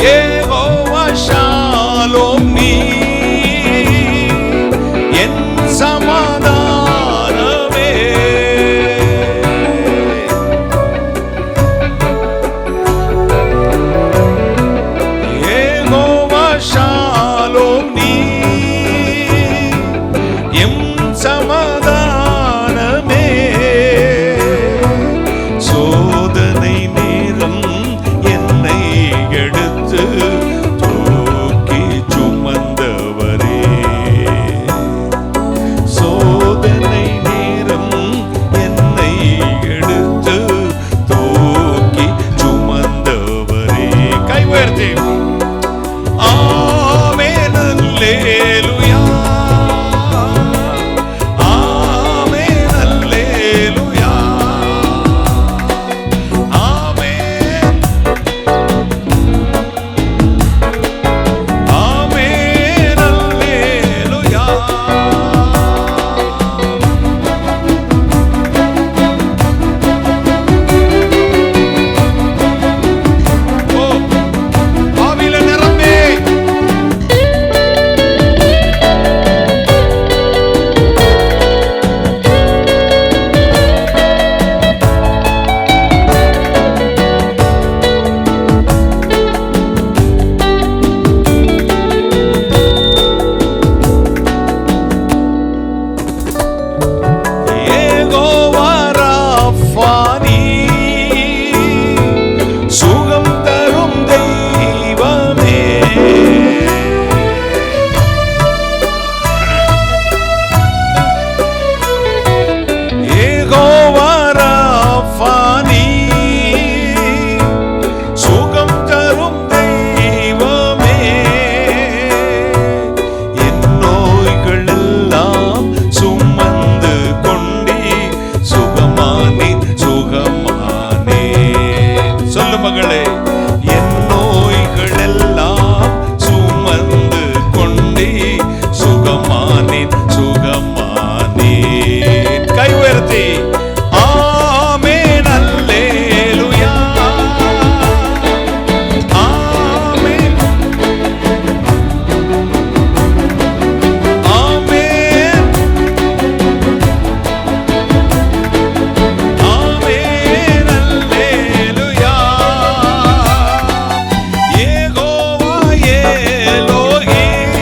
யெகோவா ஷாலோம், நீ என் சமாதானமே. யெகோவா ஷாலோம், நீ என் சமாதானமே. சோதனை நேரம் என்னை எடுத்து தூக்கி சுமந்தவரே. சோதனை நேரம் என்னை எடுத்து தூக்கி சுமந்தவரே. கை உயர்த்தி ஆமென் அல்லேலூயா, ஆமென் அல்லேலூயா, ஆமென் ஆமென் அல்லேலூயா. ஓ ஆவியில நிரம்பி யெகோவா ராஃபா, நீ சுகம் தரும் தெய்வமே. யெகோவா ராஃபா, நீ சுகம் தரும் தெய்வமே. என் நோய்கள் எல்லாம் சுமந்து கொண்டே சுகமானே, சுகமானே. சொல்லு மகளே, என் நோய்கள் எல்லாம் சுமந்து கொண்டே சுகமானே, சுகமானே. கை உயர்த்தி ஆமென் அல்லேலூயா, ஆமென் ஆமென் ஆமென் அல்லேலூயா. யெகோவா எலோஹிம்,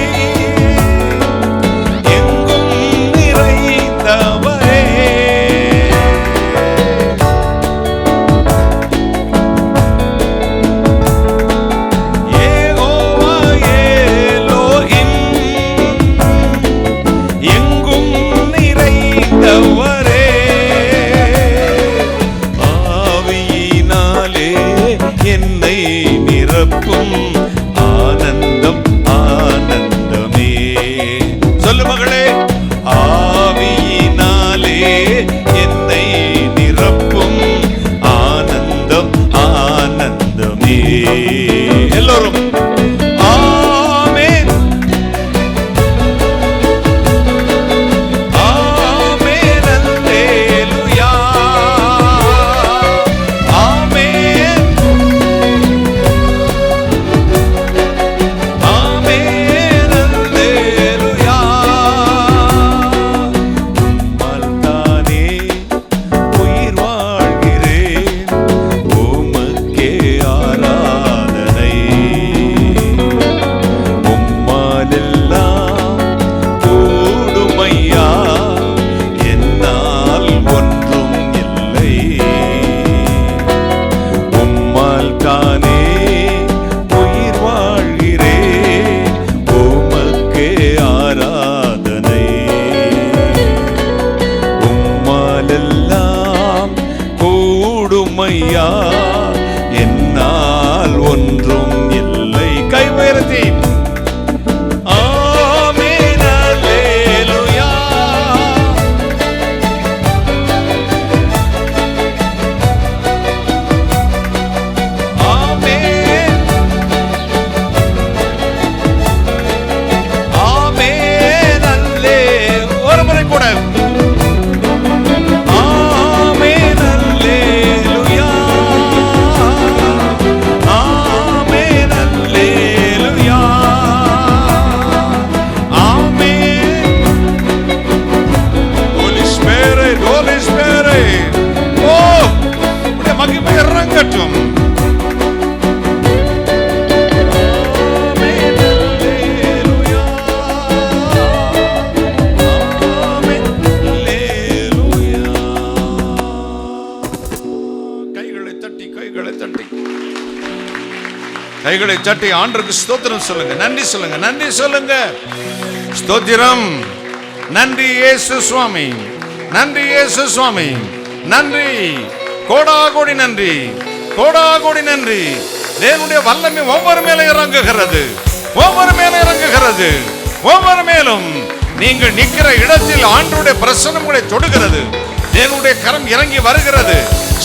எங்கும் நிறைந்தவரே. யெகோவா எலோஹிம், எங்கும் நிறைந்தவரே. ஆவியினாலே என்னை நிரப்பும் ஆனந்தம், ஆனந்தமே. சொல்லு மகளே, ஆவியினாலே என்னை நிரப்பும் ஆனந்தம், ஆனந்தமே. எல்லோரும் ஆ கைகளை தட்டி ஆண்டவருக்கு ஸ்தோத்திரம் சொல்லுங்க, நன்றி சொல்லுங்க, நன்றி சொல்லுங்க. ஸ்தோத்திரம். நன்றி இயேசு சுவாமி, நன்றி இயேசு சுவாமி, நன்றி, கோடாகோடி நன்றி, கோடாகோடி நன்றி. தேவனுடைய வல்லமை ஒவ்வொரு மேல இறங்குகிறது, ஒவ்வொரு மேல இறங்குகிறது, ஒவ்வொரு மேலும். நீங்கள் நிற்கிற இடத்தில் ஆண்டவருடைய பிரசன்னம் உங்களை தொடுகிறது. தேவனுடைய கரம் இறங்கி வருகிறது.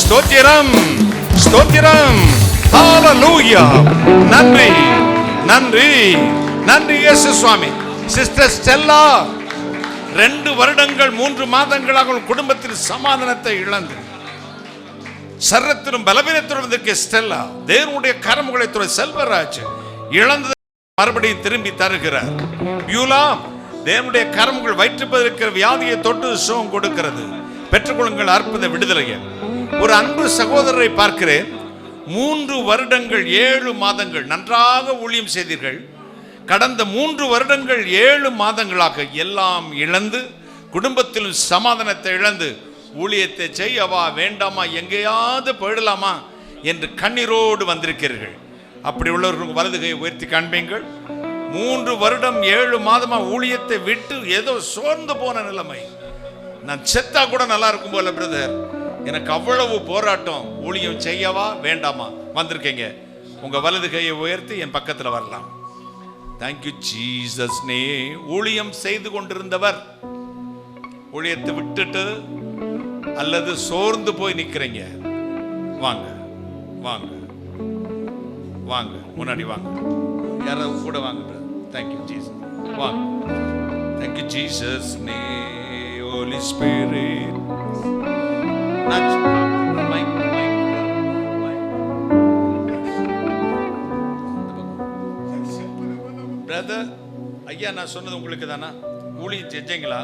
ஸ்தோத்திரம், ஸ்தோத்திரம், ஹalleluya. நன்றி, நன்றி, நன்றி இயேசு சுவாமி. சிஸ்டர் ஸ்டெல்லா 2 வருடங்கள் 3 மாதங்களாக குடும்பத்தில் சமாதானத்தை இழந்து சரத்திலும் பலவீனத்திலும் இருக்க ஸ்டெல்லா, தேவனுடைய கரமுகளை துறை செல்வராஜ் இழந்ததை மறுபடியும் திரும்பி தருகிறார். பியூலா, தேவனுடைய கரமுகள் வயிற்றுப்பதற்கிற வியாதியை தொட்டு சுகம் கொடுக்கிறது. பெற்றுக்கொள்ளுங்கள் அற்புத விடுதலையை. ஒரு அன்பு சகோதரரை பார்க்கிறேன். 3 வருடங்கள் 7 மாதங்கள் நன்றாக ஊழியம் செய்தீர்கள். கடந்த 3 வருடங்கள் 7 மாதங்களாக எல்லாம் இழந்து, குடும்பத்திலும் சமாதானத்தை இழந்து, ஊழியத்தை செய்யவா வேண்டாமா, எங்கேயாவது போயிடலாமா என்று கண்ணீரோடு வந்திருக்கிறீர்கள். அப்படி உள்ளவர்கள் வலதுகையை உயர்த்தி காண்பீங்கள். 3 வருடம் 7 மாதமா ஊழியத்தை விட்டு ஏதோ சோர்ந்து போன நிலைமை. நான் செத்தா கூட நல்லா இருக்கும் போல பிரதர், எனக்கு அவ்வளவு போராட்டம், ஊழியம் செய்யவா வேண்டாமா வந்திருக்கீங்க. உங்க வலதுகையை உயர்த்தி என் பக்கத்தில் வரலாம். தேங்க்யூ ஜீசஸ் நே. ஊழியம் செய்து கொண்டிருந்தவர் ஊழியத்தை விட்டுட்டு அல்லது சோர்ந்து போய் நிக்கிறீங்க, வாங்க வாங்க வாங்க, முன்னாடி வாங்க, யாராவது கூட வாங்க. தேங்க்யூ ஜீசஸ், வாங்க. தேங்க்யூ ஜீசஸ் நே. ஹோலி ஸ்பிரிட். பிரதர், ஐயா நான் சொன்னது உங்களுக்கு தானா? ஊழியம் செஞ்சீங்களா?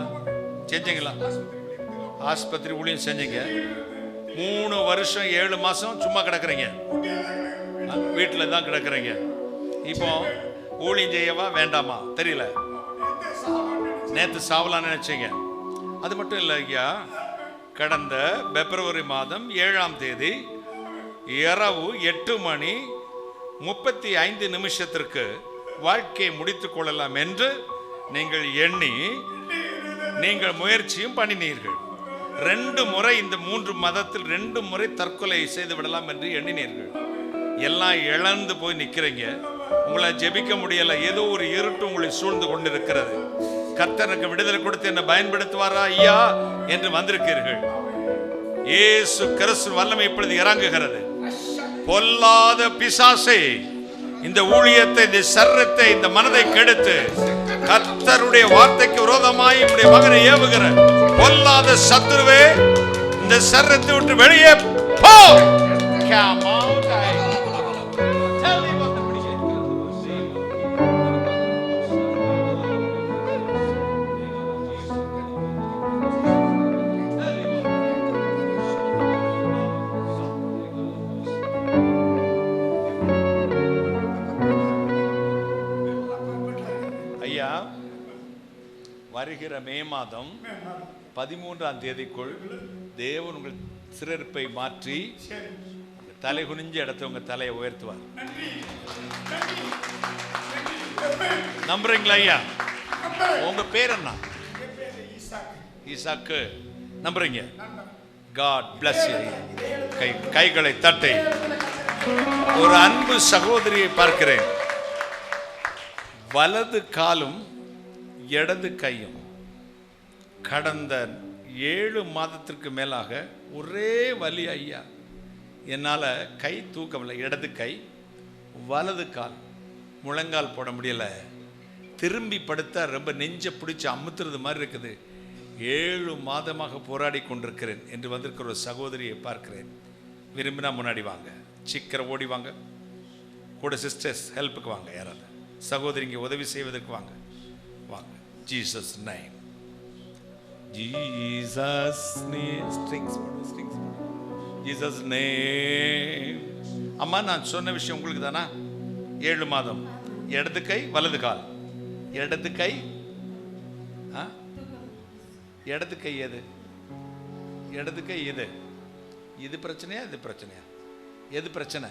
செஞ்சீங்களா? ஆஸ்பத்திரி ஊழியம் செஞ்சீங்க. 3 வருஷம் 7 மாசம் சும்மா கிடக்குறீங்க, வீட்டில் தான் கிடக்குறீங்க. இப்போ ஊழியம் செய்யவா வேண்டாமா தெரியல. நேற்று சாவலான்னு நினைச்சீங்க. அது மட்டும் இல்லை ஐயா, கடந்த பிப்ரவரி மாதம் 7ஆம் தேதி இரவு 8:35 வாழ்க்கையை முடித்துக் கொள்ளலாம் என்று நீங்கள் எண்ணி நீங்கள் முயற்சியும் பண்ணினீர்கள். 2 முறை இந்த 3 மாதத்தில் 2 முறை தற்கொலை செய்து விடலாம் என்று எண்ணினீர்கள். எல்லாம் இழந்து போய் நிற்கிறீங்க. உங்களை ஜெபிக்க முடியல. ஏதோ ஒரு இருட்டு உங்களை சூழ்ந்து கொண்டிருக்கிறது. கர்த்தருக்கு விடுதலை கொடுத்து என்னை பயன்படுத்துவாரா ஐயா என்று வந்திருக்கிறீர்கள். இயேசு கிறிஸ்து வல்லமை இப்பொழுது இறங்குகிறது. பொல்லாத பிசாசே, இந்த ஊழியத்தை, இந்த சரீரத்தை, இந்த மனதை கெடுத்து கர்த்தருடைய வார்த்தைக்கு விரோதமாய் உடைய மகனை ஏவுகிற பொல்லாத சத்துருவே, இந்த சரீரத்தை விட்டு வெளியே போ. வருகிற மே மாதம் 13ஆம் தேதிக்குள் தேவன் உங்கள் சிறப்பை மாற்றி தலை குனிஞ்ச இடத்தை உங்க தலையை உயர்த்துவார். நம்புறீங்களா ஐயா? உங்க பேர் என்ன? ஈசாக்கு. நம்புறீங்க? God bless you. கைகளை தட்டை. ஒரு அன்பு சகோதரியை பார்க்கிறேன். வலது காலும் இடது கையும் கடந்த 7 மாதத்திற்கு மேலாக ஒரே வலி ஐயா. என்னால் கை தூக்கமில்லை. இடது கை, வலது கால், முழங்கால் போட முடியல. திரும்பி படுத்தா ரொம்ப நெஞ்ச பிடிச்சி அமுத்துறது மாதிரி இருக்குது. 7 மாதமாக போராடி கொண்டிருக்கிறேன் என்று வந்திருக்கிற ஒரு சகோதரியை பார்க்கிறேன். விரும்பினா முன்னாடி வாங்க, சீக்கிரம் ஓடி வாங்க. கூட சிஸ்டர்ஸ் ஹெல்ப்புக்கு வாங்க, யாராவது சகோதரிங்க உதவி செய்வதற்கு வாங்க வாங்க. Jesus name, Jesus name. Jesus name. அம்மா, நான் சொன்ன விஷயம் உங்களுக்கு தானா? 7 மாதம் இடது கை வலது கால். இடது கை, இடது கை எது? இடது கை எது? இது பிரச்சனையா இது பிரச்சனையா? எது பிரச்சனை?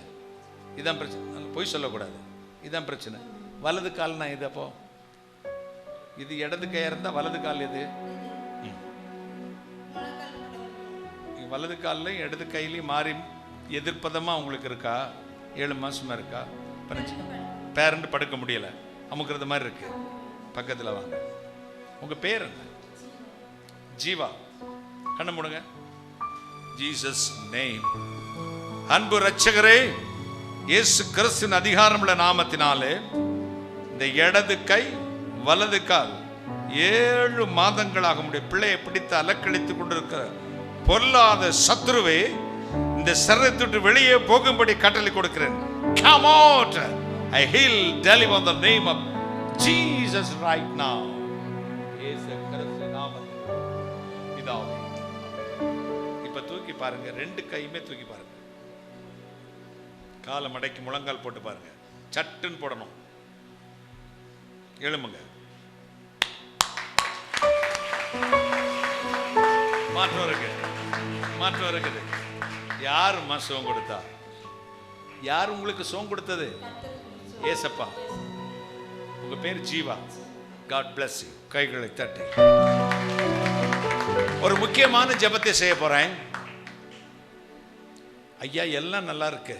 இதான் பிரச்சனை, பொய் சொல்லக்கூடாது. இதுதான் பிரச்சனை. வலது கால்னா இது, அப்போ இது இடது கையா இருந்தா வலது கால் எது? வலது காலில் இடது கையிலையும் மாறி எதிர்ப்பதமா உங்களுக்கு இருக்கா? 7 மாசமா இருக்கா? பிரச்சனை, பேரண்ட் படுக்க முடியல, அமுக்கிறது மாதிரி இருக்கு. பக்கத்தில் வாங்க. உங்க பேர் என்ன? ஜீவா. கண்ண முடுங்க. Jesus name. அன்பு ரட்சகரே, இயேசு கிறிஸ்துவின் அதிகாரமுள்ள நாமத்தினாலே இந்த இடது கை வலது கால் 7 மாதங்களாக உடைய பிள்ளையை பிடித்து அலக்கழித்துக் கொண்டிருக்கிற பொல்லாத சத்துருவே, இந்த சரீரத்தை வெளியே போகும்படி கட்டளை கொடுக்கிறேன். Come out. I heal, deliver in the name of Jesus right now. இயேசு கிறிஸ்துவின் நாமத்தில் பிதாவே. இப்ப தூக்கி பாருங்க, 2 கையுமே தூக்கி பாருங்க. காலை மடக்கி முழங்கால் போட்டு பாருங்க. சட்டுன்னு போடணும். எழும்புங்க. மாற்றம் இருக்குது. யார் சுகம் கொடுத்தா? யார் உங்களுக்கு சுகம் கொடுத்தது? ஏசப்பா. உங்க பேர் ஜீவா. God bless you. கைகளை தட்டி ஒரு முக்கியமான ஜெபத்தை செய்ய போறேன். ஐயா, எல்லாம் நல்லா இருக்கு.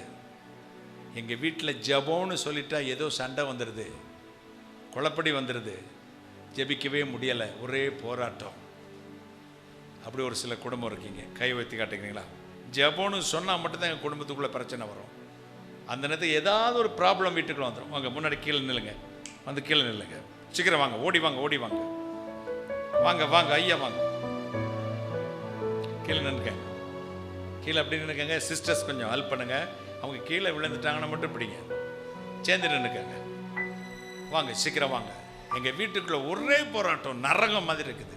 எங்க வீட்டில் ஜெபம்னு சொல்லிட்டா ஏதோ சண்டை வந்துடுது, குழப்படி வந்துடுது, ஜெபிக்கவே முடியலை, ஒரே போராட்டம். அப்படி ஒரு சில குடும்பம் இருக்கீங்க. கை வைத்து காட்டுக்கிறீங்களா? ஜெபம்னு சொன்னால் மட்டும்தான் எங்கள் குடும்பத்துக்குள்ளே பிரச்சனை வரும். அந்த நேரத்தில் ஏதாவது ஒரு ப்ராப்ளம் வீட்டுக்குள்ள வந்துடும். வாங்க, முன்னாடி கீழே நில்லுங்க. வந்து கீழே நில்லுங்க. சீக்கிரம் வாங்க, ஓடி வாங்க, ஓடி வாங்க. வாங்க வாங்க ஐயா, வாங்க. கீழே நின்னுங்க. கீழே அப்படி நின்னுக்கங்க. சிஸ்டர்ஸ் கொஞ்சம் ஹெல்ப் பண்ணுங்க. அவங்க கீழே விழுந்துட்டாங்கன்னா மட்டும் பிடிங்க. சேர்ந்து நின்னுக்கங்க. வாங்க, சீக்கிரம் வாங்க. எங்க வீட்டுக்குள்ள ஒரே போராட்டம், நரகம் மாதிரி இருக்குது.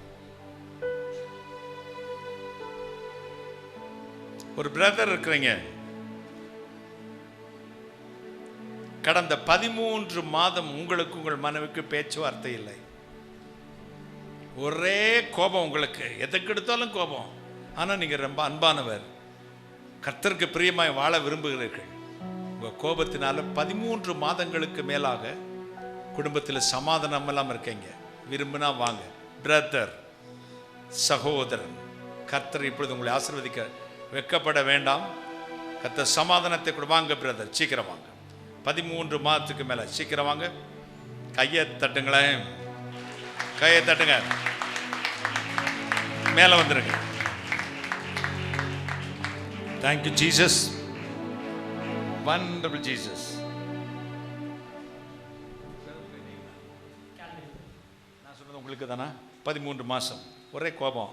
ஒரு பிரதர் இருக்கிறீங்க, கடந்த 13 மாதம் உங்களுக்கு உங்கள் மனைவிக்கு பேச்சுவார்த்தை இல்லை. ஒரே கோபம் உங்களுக்கு, எதுக்கு எடுத்தாலும் கோபம். ஆனா நீங்க ரொம்ப அன்பானவர், கர்த்தருக்கு பிரியமாய் வாழ விரும்புகிறீர்கள். உங்க கோபத்தினால 13 மாதங்களுக்கு மேலாக குடும்பத்தில் சமாதானம் எல்லாம் இருக்கீங்க. விரும்பினா வாங்க பிரதர், சகோதரன். கர்த்தர் இப்பொழுது உங்களை ஆசீர்வதிக்க வெட்கப்பட வேண்டாம். கர்த்தர் சமாதானத்தை கூட. வாங்க பிரதர், சீக்கிரம் வாங்க. 13 மாதத்துக்கு மேல சீக்கிரம் வாங்க. கையை தட்டுங்களேன், கையை தட்டுங்க. மேல வந்துருங்க. Thank you Jesus, wonderful Jesus. நான் சொன்னது உங்களுக்கு தானா? 13 மாசம் ஒரே கோபம்,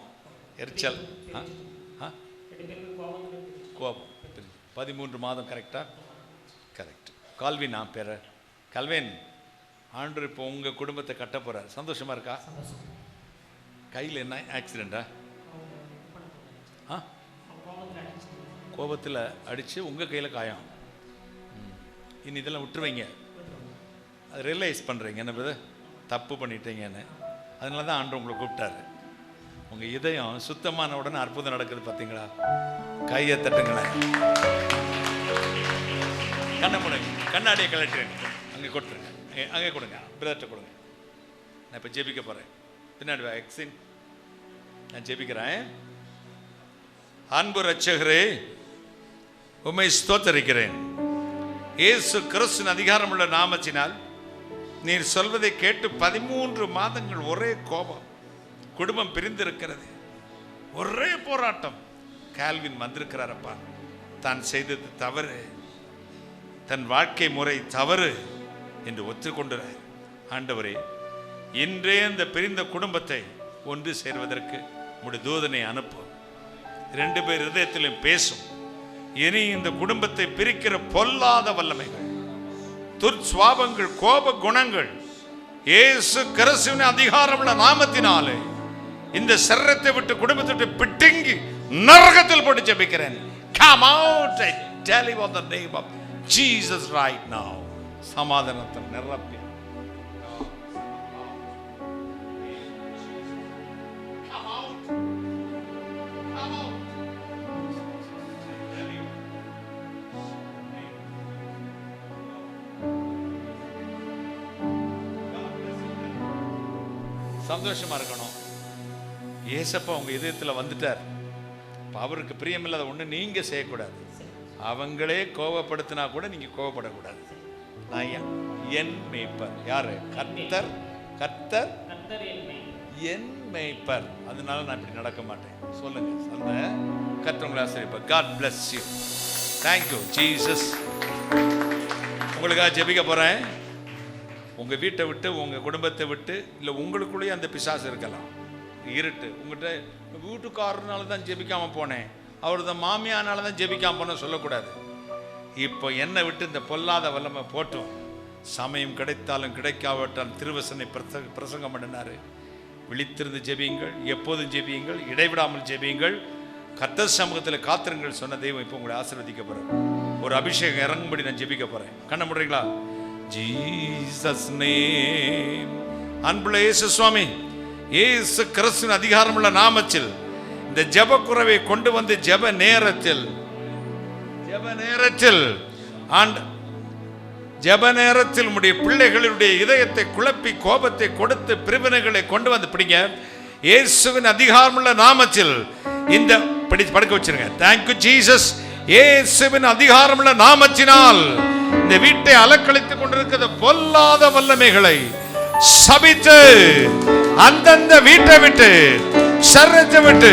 எரிச்சல், கோபம். 13 மாதம். கரெக்டா? கரெக்ட். கால்வின் பேர கல்வேன். ஆண்டவர் இப்போ உங்க குடும்பத்தை கட்ட போறார். சந்தோஷமா இருக்கா? கையில் என்ன ஆக்சிடென்டா? கோபத்தில் அடிச்சு உங்க கையில் காயம். இனி இதெல்லாம் விட்டுருவீங்க. அது ரியலைஸ் பண்ணுறீங்க என்ன தப்பு பண்ணிட்டீங்கன்னு. அதனால தான் ஆண்டவர் உங்களை கூப்பிட்டாரு. உங்கள் இதயம் சுத்தமான உடனே அற்புதம் நடக்குது. பார்த்தீங்களா? கையை தட்டுங்களேன். கண்ணை முடுங்க. கண்ணாடியை கலட்டுருங்க. அங்கே கொடுத்துருங்க. அங்கே கொடுங்க. பிரதர்கிட்ட கொடுங்க. நான் இப்போ ஜெபிக்க போகிறேன். பின்னாடி எக்ஸின் நான் ஜெபிக்கிறேன். அன்பு ரட்சகரே, உம்மை ஸ்தோத்தரிக்கிறேன். இயேசு கிறிஸ்துவின் அதிகாரமுள்ள நாமத்தினால் நீர் சொல்வதை கேட்டு 13 மாதங்கள் ஒரே கோபம், குடும்பம் பிரிந்திருக்கிறது, ஒரே போராட்டம். கால்வின் வந்திருக்கிறாரப்பா. தான் செய்தது தவறு, தன் வாழ்க்கை முறை தவறு என்று ஒத்துக்கொண்டார். ஆண்டவரே, இன்றே இந்த பிரிந்த குடும்பத்தை ஒன்று சேர்வதற்கு உம்முடைய தூதனை அனுப்பும். 2 பேர் இதயத்திலும் பேசும். இனி இந்த குடும்பத்தை பிரிக்கிற பொல்லாத வல்லமைகள், துர்சுவாபங்கள், கோப குணங்கள் இயேசு கிறிஸ்துவின் அதிகாரமுள்ள நாமத்தினாலே இந்த சரீரத்தை விட்டு குடும்பத்தை விட்டு பிடுங்கி நரகத்தில் போட்டு ஜெபிக்கிறேன். Come out, I tell you, in the name of Jesus right now. சமாதானத்தை நிரப்பி சந்தோஷமா இருக்கணும். ஏசப்பா உங்க இதயத்தில் வந்துட்டார். அவருக்கு பிரியமில்லாத ஒண்ணு நீங்க செய்யக்கூடாது. அவங்களே கோபப்படுத்தினா கூட நீங்க கோபப்படக்கூடாது. நான் என் மேய்ப்பர். யாரு? கர்த்தர். கர்த்தர் என் மேய்ப்பர். அதனால நான் இப்படி நடக்க மாட்டேன். சொல்லுங்க. அந்த கர்த்தர் உங்களை ஆசீர்வதிப்பார். God bless you. Thank you Jesus. உங்களுக்காக ஜெபிக்க போறேன். உங்க வீட்டை விட்டு, உங்க குடும்பத்தை விட்டு, இல்லை உங்களுக்குள்ளேயே அந்த பிசாசு இருக்கலாம். இருட்டு உங்கள்கிட்ட வீட்டுக்காரனால தான் ஜெபிக்காம போனேன், அவரது மாமியானால தான் ஜெபிக்காம போன சொல்லக்கூடாது. இப்போ என்னை விட்டு இந்த பொல்லாத வல்லமை போட்டோம். சமயம் கிடைத்தாலும் கிடைக்காவிட்டாலும் திருவசனை பிரசங்கம் பண்ணினாரு. விழித்திருந்து ஜெபியுங்கள், எப்போதும் ஜெபியுங்கள், இடைவிடாமல் ஜெபியுங்கள், கர்த்தர் சமூகத்தில் காத்திருங்கள் சொன்ன தெய்வம் இப்போ உங்களை ஆசீர்வதிக்க போறேன். ஒரு அபிஷேகம் இறங்கும்படி நான் ஜெபிக்க போறேன். கண்ண முடியுங்களா? Jesus name. அன்புள்ள இயேசு சுவாமி, இயேசு கிறிஸ்துவின் அதிகாரமுள்ள நாமத்தில் இந்த ஜெப குறைவை கொண்டு வந்து ஜெப நேரத்தில் உடைய பிள்ளைகளுடைய இதயத்தை குழப்பி கோபத்தை கொடுத்து பிரிவினைகளை கொண்டு வந்து பிடிங்க. இயேசுவின் அதிகாரமுள்ள நாமத்தில் இந்த படுக்க வச்சிருங்க. Thank you Jesus. இயேசுவின் அதிகாரமுள்ள நாமத்தினால் இந்த வீட்டை அலக்களித்துக் கொண்டிருக்கிற பொல்லாத வல்லமைகளை சபித்து அந்தந்த வீட்டை விட்டு சரத்தை விட்டு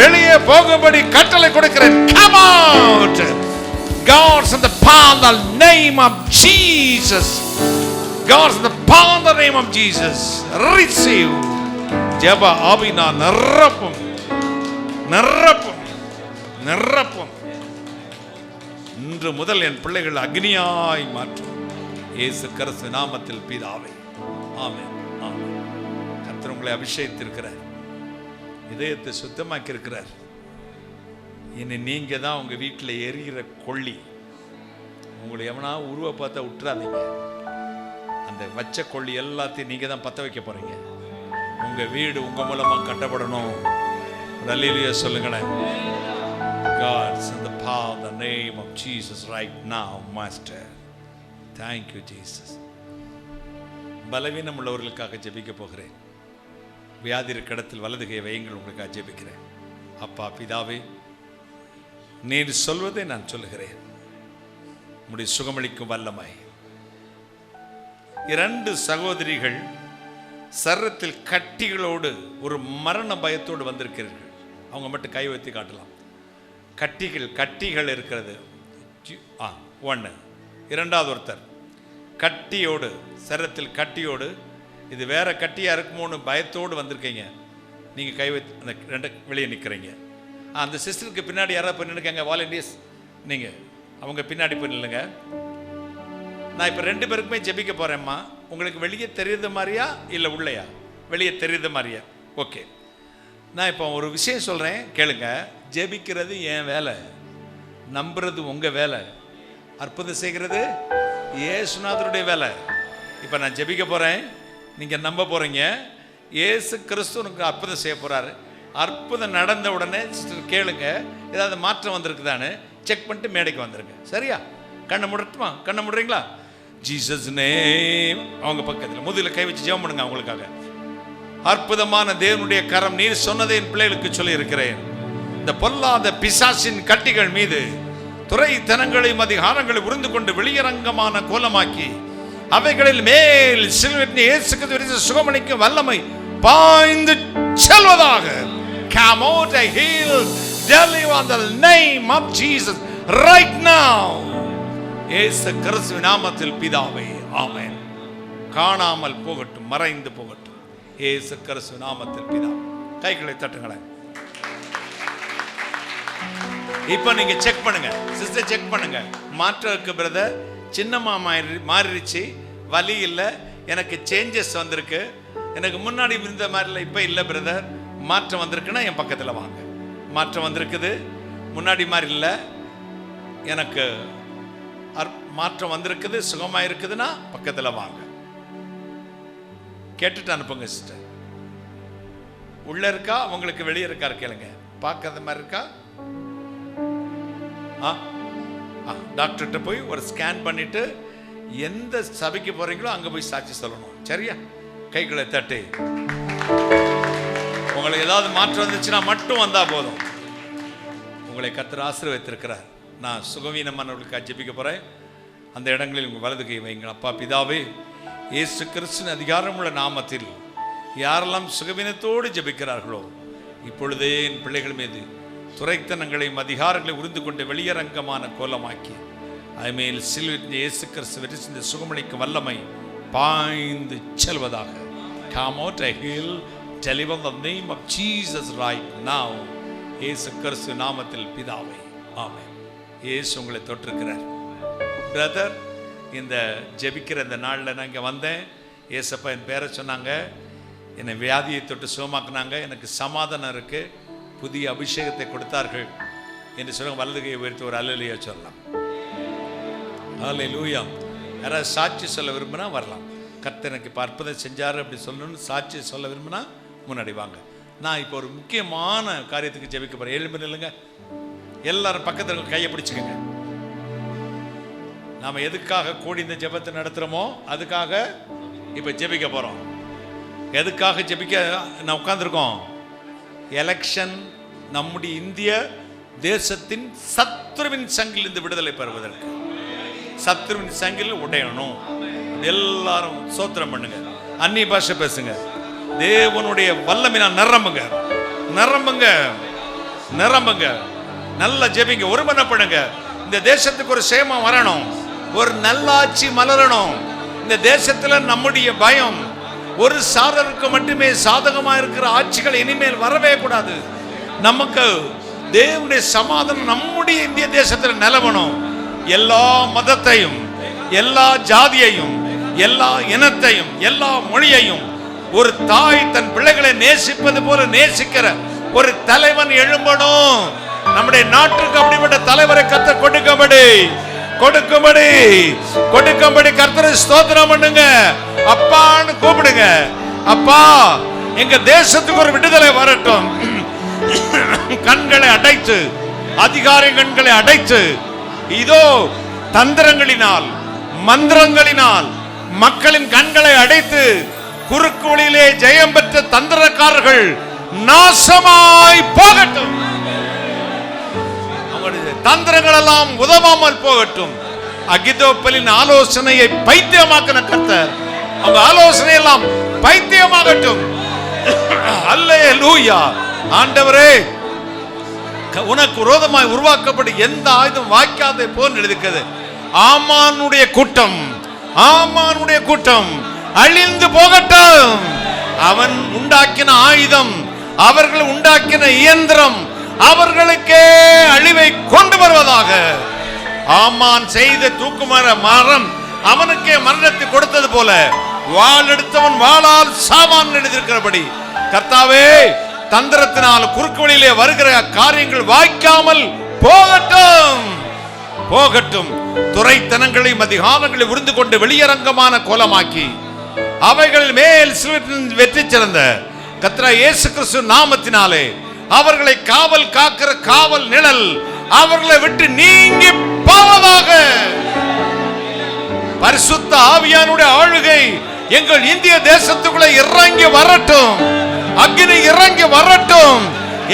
வெளியே போகும்படி கட்டளை கொடுக்கிறேன். Come out. God's in the power in the name of Jesus. God's in the power in the name of Jesus. Receive. ஜெப ஆவினா நிரப்பும் நிரப்பும் நிரப்பும். இன்று முதல் என் பிள்ளைகள் அக்னியாய் மாற்றும் இயேசு கிறிஸ்து நாமத்தில் பிதாவே. ஆமென். ஆமென். கர்த்தர் உங்களை அபிஷேகித்திருக்கிறார், இதயத்தை சுத்தமாக்கி இருக்கிறார். இனி நீங்க தான் உங்க வீட்டில் எரிகிற கொள்ளி. உங்களை எவனா உருவ பார்த்தா விட்டுறாதீங்க. அந்த வச்ச கொள்ளி எல்லாத்தையும் நீங்க தான் பற்ற வைக்க போறீங்க. உங்க வீடு உங்க மூலமா கட்டப்படணும். அல்லேலூயா சொல்லுங்களேன். God's in the power of the name of Jesus right now, Master. Thank you, Jesus. பலவீனம் உள்ளவர்களுக்காக ஜெபிக்க போகிறேன். வியாதி இருக்கிற இடத்தில் வலது கை வையுங்கள். உங்களுக்காக ஜெபிக்கிறேன். அப்பா பிதாவே, நீர் சொல்வதை நான் சொல்லுகிறேன். உம்முடைய சுகமளிக்கும் வல்லமை. 2 சகோதரிகள் சரத்தில் கட்டிகளோடு ஒரு மரண பயத்தோடு வந்திருக்கிறீர்கள். அவங்க மட்டும் கை வைத்து காட்டலாம். கட்டிகள் இருக்கிறது. 1. 2வது ஒருத்தர் கட்டியோடு, சரத்தில் கட்டியோடு, இது வேற கட்டியா இருக்குமோன்னு பயத்தோடு வந்திருக்கீங்க. நீங்க கை வைத்து அந்த 2 வெளியே நிற்கிறீங்க. அந்த சிஸ்டருக்கு பின்னாடி யாராவது போய் நின்றுக்காங்க வாலண்டியர்ஸ், நீங்க அவங்க பின்னாடி போய் நில்லுங்க. நான் இப்போ 2 பேருக்குமே ஜெபிக்க போறேம்மா. உங்களுக்கு வெளியே தெரியுது மாதிரியா இல்லை உள்ளையா? வெளியே தெரியுது மாதிரியா? ஓகே. நான் இப்போ ஒரு விஷயம் சொல்றேன், கேளுங்க. ஜெபிக்கிறது என் வேலை, நம்புறது உங்க வேலை, அற்புதம் செய்கிறது இயேசுநாதருடைய வேலை. இப்போ நான் ஜெபிக்க போறேன், நீங்க நம்ப போறீங்க. இயேசு கிறிஸ்து உனக்கு அற்புதம் செய்ய போறாரு. அற்புதம் நடந்த உடனே சிஸ்டர் கேளுங்க, ஏதாவது மாற்றம் வந்திருக்குதான்னு செக் பண்ணிட்டு மேடைக்கு வந்துருங்க. சரியா? கண்ணை முடட்டுமா? கண்ணை முடுறீங்களா? Jesus name. அவங்க பக்கத்தில் முதுகில் கை வச்சு ஜெபம் பண்ணுங்க அவங்களுக்காக. அற்புதமான தேவனுடைய கரம் நீர் சொன்னதை என் பிள்ளைகளுக்கு சொல்லி இருக்கிறேன். இந்த பொல்லாத பிசாசின் கட்டிகள் மீது துறைத்தனங்களையும் அதிகாரங்களை உருந்து கொண்டு வெளியரங்கமான கோலமாக்கி அவைகளில் மேல் சிலுவையின் இயேசுக்கு சுகமளிக்கும் வல்லமை பாய்ந்து செல்வதாக. Come out and heal, deliver in the name of Jesus right now. இயேசு கிறிஸ்துவின் நாமத்தில் பிதாவே. ஆமென். காணாமல் போகட்டும், மறைந்து போகட்டும். இயேசு கிறிஸ்துவின் நாமத்தில் பிதாவே. கைகளை தட்டுங்களேன். இப்போ நீங்க செக் பண்ணுங்க சிஸ்டர், செக் பண்ணுங்க. மாற்றம் இருக்கு பிரதர், சின்னம்மா மாறிடுச்சு, வலி இல்லை, எனக்கு சேஞ்சஸ் வந்திருக்கு, எனக்கு முன்னாடி இருந்த மாதிரி இல்லை, இப்போ இல்லை பிரதர், மாற்றம் வந்திருக்குன்னா என் பக்கத்தில் வாங்க. மாற்றம் வந்திருக்குது, முன்னாடி மாதிரி இல்லை, எனக்கு மாற்றம் வந்திருக்குது, சுகமாக இருக்குதுன்னா பக்கத்தில் வாங்க. கேட்டுட்டு அனுப்புங்க சிஸ்டர். உள்ள இருக்கா உங்களுக்கு வெளியே இருக்கா கேளுங்க. பார்க்கறது மாதிரி இருக்கா? டாக்டர்கிட்ட போய் ஒரு ஸ்கேன் பண்ணிட்டு எந்த சபைக்கு போறீங்களோ அங்கே போய் சாட்சி சொல்லணும். சரியா? கைகளை தட்டி உங்களுக்கு ஏதாவது மாற்றம் வந்துச்சுன்னா மட்டும் வந்தா போதும். உங்களை கர்த்தர் ஆசீர்வதித்திருக்கிறார். நான் சுகவீனமானவர்களுக்கு ஜெபிக்க போறேன். அந்த இடங்களில் உங்கள் வலது கை வைங்கள். அப்பா பிதாவே, இயேசு கிறிஸ்துவின் அதிகாரமுள்ள நாமத்தில் யாரெல்லாம் சுகவீனத்தோடு ஜெபிக்கிறார்களோ இப்பொழுதே என் பிள்ளைகள் மீது துரைத்தனங்களையும் அதிகாரங்களை உறிந்து கொண்டு வெளியரங்கமான கோலமாக்கி அதுமேல் சிலுவையில் இயேசு கிறிஸ்து வெற்றி சென்ற சுகமளிக்கும் வல்லமை பாய்ந்து செல்வதாக. Come out a hill, deliver the name of Jesus right now. இயேசு கிறிஸ்து நாமத்தில் பிதாவே, ஆமென். இயேசு உங்களை தொட்டிருக்கிறார். பிரதர், இந்த ஜெபிக்கிற இந்த நாளில் நான் இங்கே வந்தேன். ஏசப்பா என் பேரை சொன்னாங்க, என்னை வியாதியை தொட்டு சுகமாக்குனாங்க, எனக்கு சமாதானம் இருக்குது, புதிய அபிஷேகத்தை கொடுத்தார்கள் என்று சொல்லுங்க. வலதுகையை உயர்த்தி ஒரு அல்லேலூயா சொல்லலாம். அல்லேலூயா. யாராவது சாட்சி சொல்ல விரும்பினா வரலாம். கர்த்தர் எனக்கு இப்போ அற்புதம் செஞ்சார் அப்படி சொல்லணும்னு சாட்சி சொல்ல விரும்பினா முன்னாடி வாங்க. நான் இப்போ ஒரு முக்கியமான காரியத்துக்கு ஜெபிக்க போகிறேன். எழும்பி நில்லுங்க. எல்லாரும் பக்கத்தில் கையை பிடிச்சிக்கங்க. நாம் எதுக்காக கூடி இந்த ஜெபத்தை நடத்துகிறோமோ அதுக்காக இப்போ ஜெபிக்க போகிறோம். எதுக்காக ஜெபிக்க நான் உட்கார்ந்துருக்கோம்? எலெக்ஷன், நம்முடைய இந்திய தேசத்தின் சத்ருவின் சங்கிலிருந்து விடுதலை பெறுவதற்கு. சத்ருவின் சங்கில் உடையணும். எல்லாரும் சோத்திரம் பண்ணுங்க, அந்நிய பாஷை பேசுங்க, தேவனுடைய வல்லமையினால் நிரம்புங்க, நிரம்புங்க, நிரம்புங்க. நல்லா ஜெபிங்க, ஒருமனப்படுங்க. இந்த தேசத்துக்கு ஒரு சேமம் வரணும், ஒரு நல்லாட்சி மலரணும். இந்த தேசத்துல நம்முடைய பயம் ஒரு சாரருக்கு மட்டுமே சாதகமா இருக்கிற ஆட்சிகள் இனிமேல் வரவே கூடாது. நமக்கு தேவனுடைய சமாதானம் நம்முடைய இந்திய தேசத்தில் நிலவணும். எல்லா மதத்தையும், எல்லா ஜாதியையும், எல்லா இனத்தையும், எல்லா மொழியையும் ஒரு தாய் தன் பிள்ளைகளை நேசிப்பது போல நேசிக்கிற ஒரு தலைவன் எழும்பணும். நம்முடைய நாட்டுக்கு அப்படிப்பட்ட தலைவரை கர்த்தர் கொடுக்கும்படி கர்த்தரை ஸ்தோத்திரம் பண்ணுங்க. அப்பான்னு கூப்பிடுங்க. அப்பா, எங்க தேசத்துக்கு ஒரு விடுதலை வரட்டும். கண்களை அடைத்து, அதிகார கண்களை அடைத்து, இதோ தந்திரங்களினால் மந்திரங்களினால் மக்களின் கண்களை அடைத்து குறுக்கு வழியிலே ஜெயம் பெற்ற தந்திரக்காரர்கள் நாசமாய் போகட்டும். தந்திரங்கள் எல்லாம் உதவாமல் போகட்டும். அகிதோப்பலின் ஆலோசனையை பைத்தியமாக்கின கர்த்தர் அவங்க ஆலோசனை எல்லாம் பைத்தியமாகட்டும். அல்லேலூயா. ஆண்டவரே, உனக்கு விரோதமாய் உருவாக்கப்படும் எந்த ஆயுதம் வாய்க்காதே போல் எழுதிக்கிறது. ஆமானுடைய கூட்டம் அழிந்து போகட்டும். அவன் உண்டாக்கின ஆயுதம், அவர்கள் உண்டாக்கின இயந்திரம் அவர்களுக்கே அழிவை கொண்டு வருவதாக. ஆமான் செய்த தூக்குமர மரம் அவனுக்கே மரணத்தை கொடுத்தது போல வாள் எடுத்தவன் வாளால் சாவான் எழுதியிருக்கிறபடி கர்த்தாவே, தந்திரத்தினால் குறுக்கு வழியிலே வருகிற காரியங்கள் வாய்க்காமல் போகட்டும். துரைத்தனங்களையும் அதிகாரங்களை உறிந்து கொண்டு வெளியரங்கமான கோலமாக்கி அவைகளில் மேல் வெற்றி சிறந்த கர்த்தர் இயேசு கிறிஸ்து நாமத்தினாலே அவர்களை காவல் காக்கிற காவல் நிழல் அவர்களை விட்டு நீங்கி போவதாக. பரிசுத்த ஆவியானுடைய ஆளுகை எங்கள் இந்திய தேசத்துக்குள்ள இறங்கி வரட்டும். அக்னி இறங்கி வரட்டும்.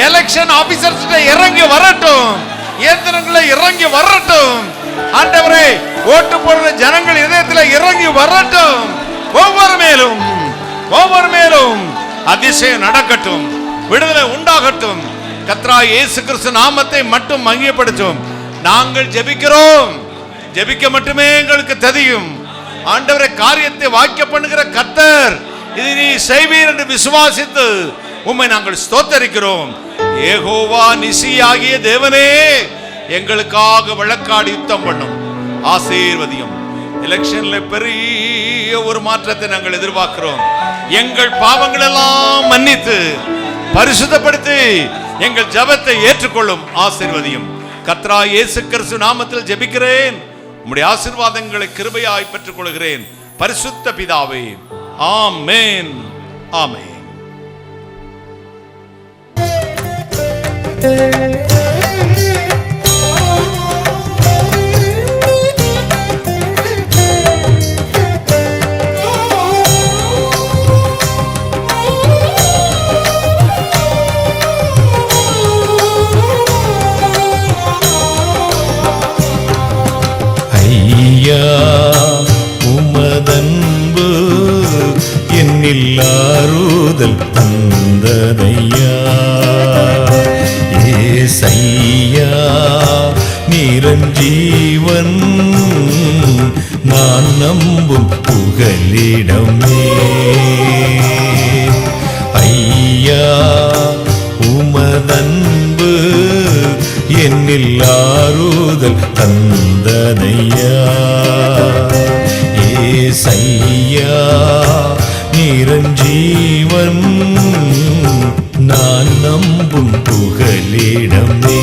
எலெக்ஷன் ஆபீசர்ஸ் இறங்கி வரட்டும். இயந்திரங்களை இறங்கி வரட்டும். ஆண்டவரே, ஓட்டு போடுற ஜனங்கள் இதயத்தில் இறங்கி வரட்டும். ஒவ்வொரு மேலும் அதிசயம் நடக்கட்டும், விடுதலை உண்டாகட்டும். கர்த்தராகிய இயேசு கிறிஸ்து நாமத்தை மட்டும் மகிமைப்படுத்தும். நாங்கள் ஜெபிக்கிறோம். ஜெபிக்க மட்டுமே எங்களுக்கு தெரியும். ஆண்டவரே, காரியத்தை வாக்கிய பண்ணுகிற கர்த்தர் இது நீ செய்வீர் என்று விசுவாசித்து உம்மை நாங்கள் ஸ்தோத்தரிக்கிறோம். யெகோவா நிசி ஆகிய தேவனே, எங்களுக்காக வழக்காடி யுத்தம் பண்ணும். ஆசீர்வதியும். எலெக்ஷன்ல பெரிய ஒரு மாற்றத்தை நாங்கள் எதிர்பார்க்கிறோம். எங்கள் பாவங்கள் எல்லாம் மன்னித்து பரிசுத்தப்படுத்தி எங்கள் ஜெபத்தை ஏற்றுக்கொள்ளும். ஆசீர்வதியும். கர்த்தராகிய இயேசு கிறிஸ்து நாமத்தில் ஜெபிக்கிறேன். உம்முடைய ஆசீர்வாதங்களை கிருபையாய் பெற்றுக் கொள்கிறேன். பரிசுத்த பிதாவே, ஆமென், ஆமென். நம்பும் புகலிடமே. ஐயா உமதன்பு என்னில் ஆறுதல் தந்ததையா. ஏசையா நிரஞ்சீவன் நான் நம்பும் புகலிடமே.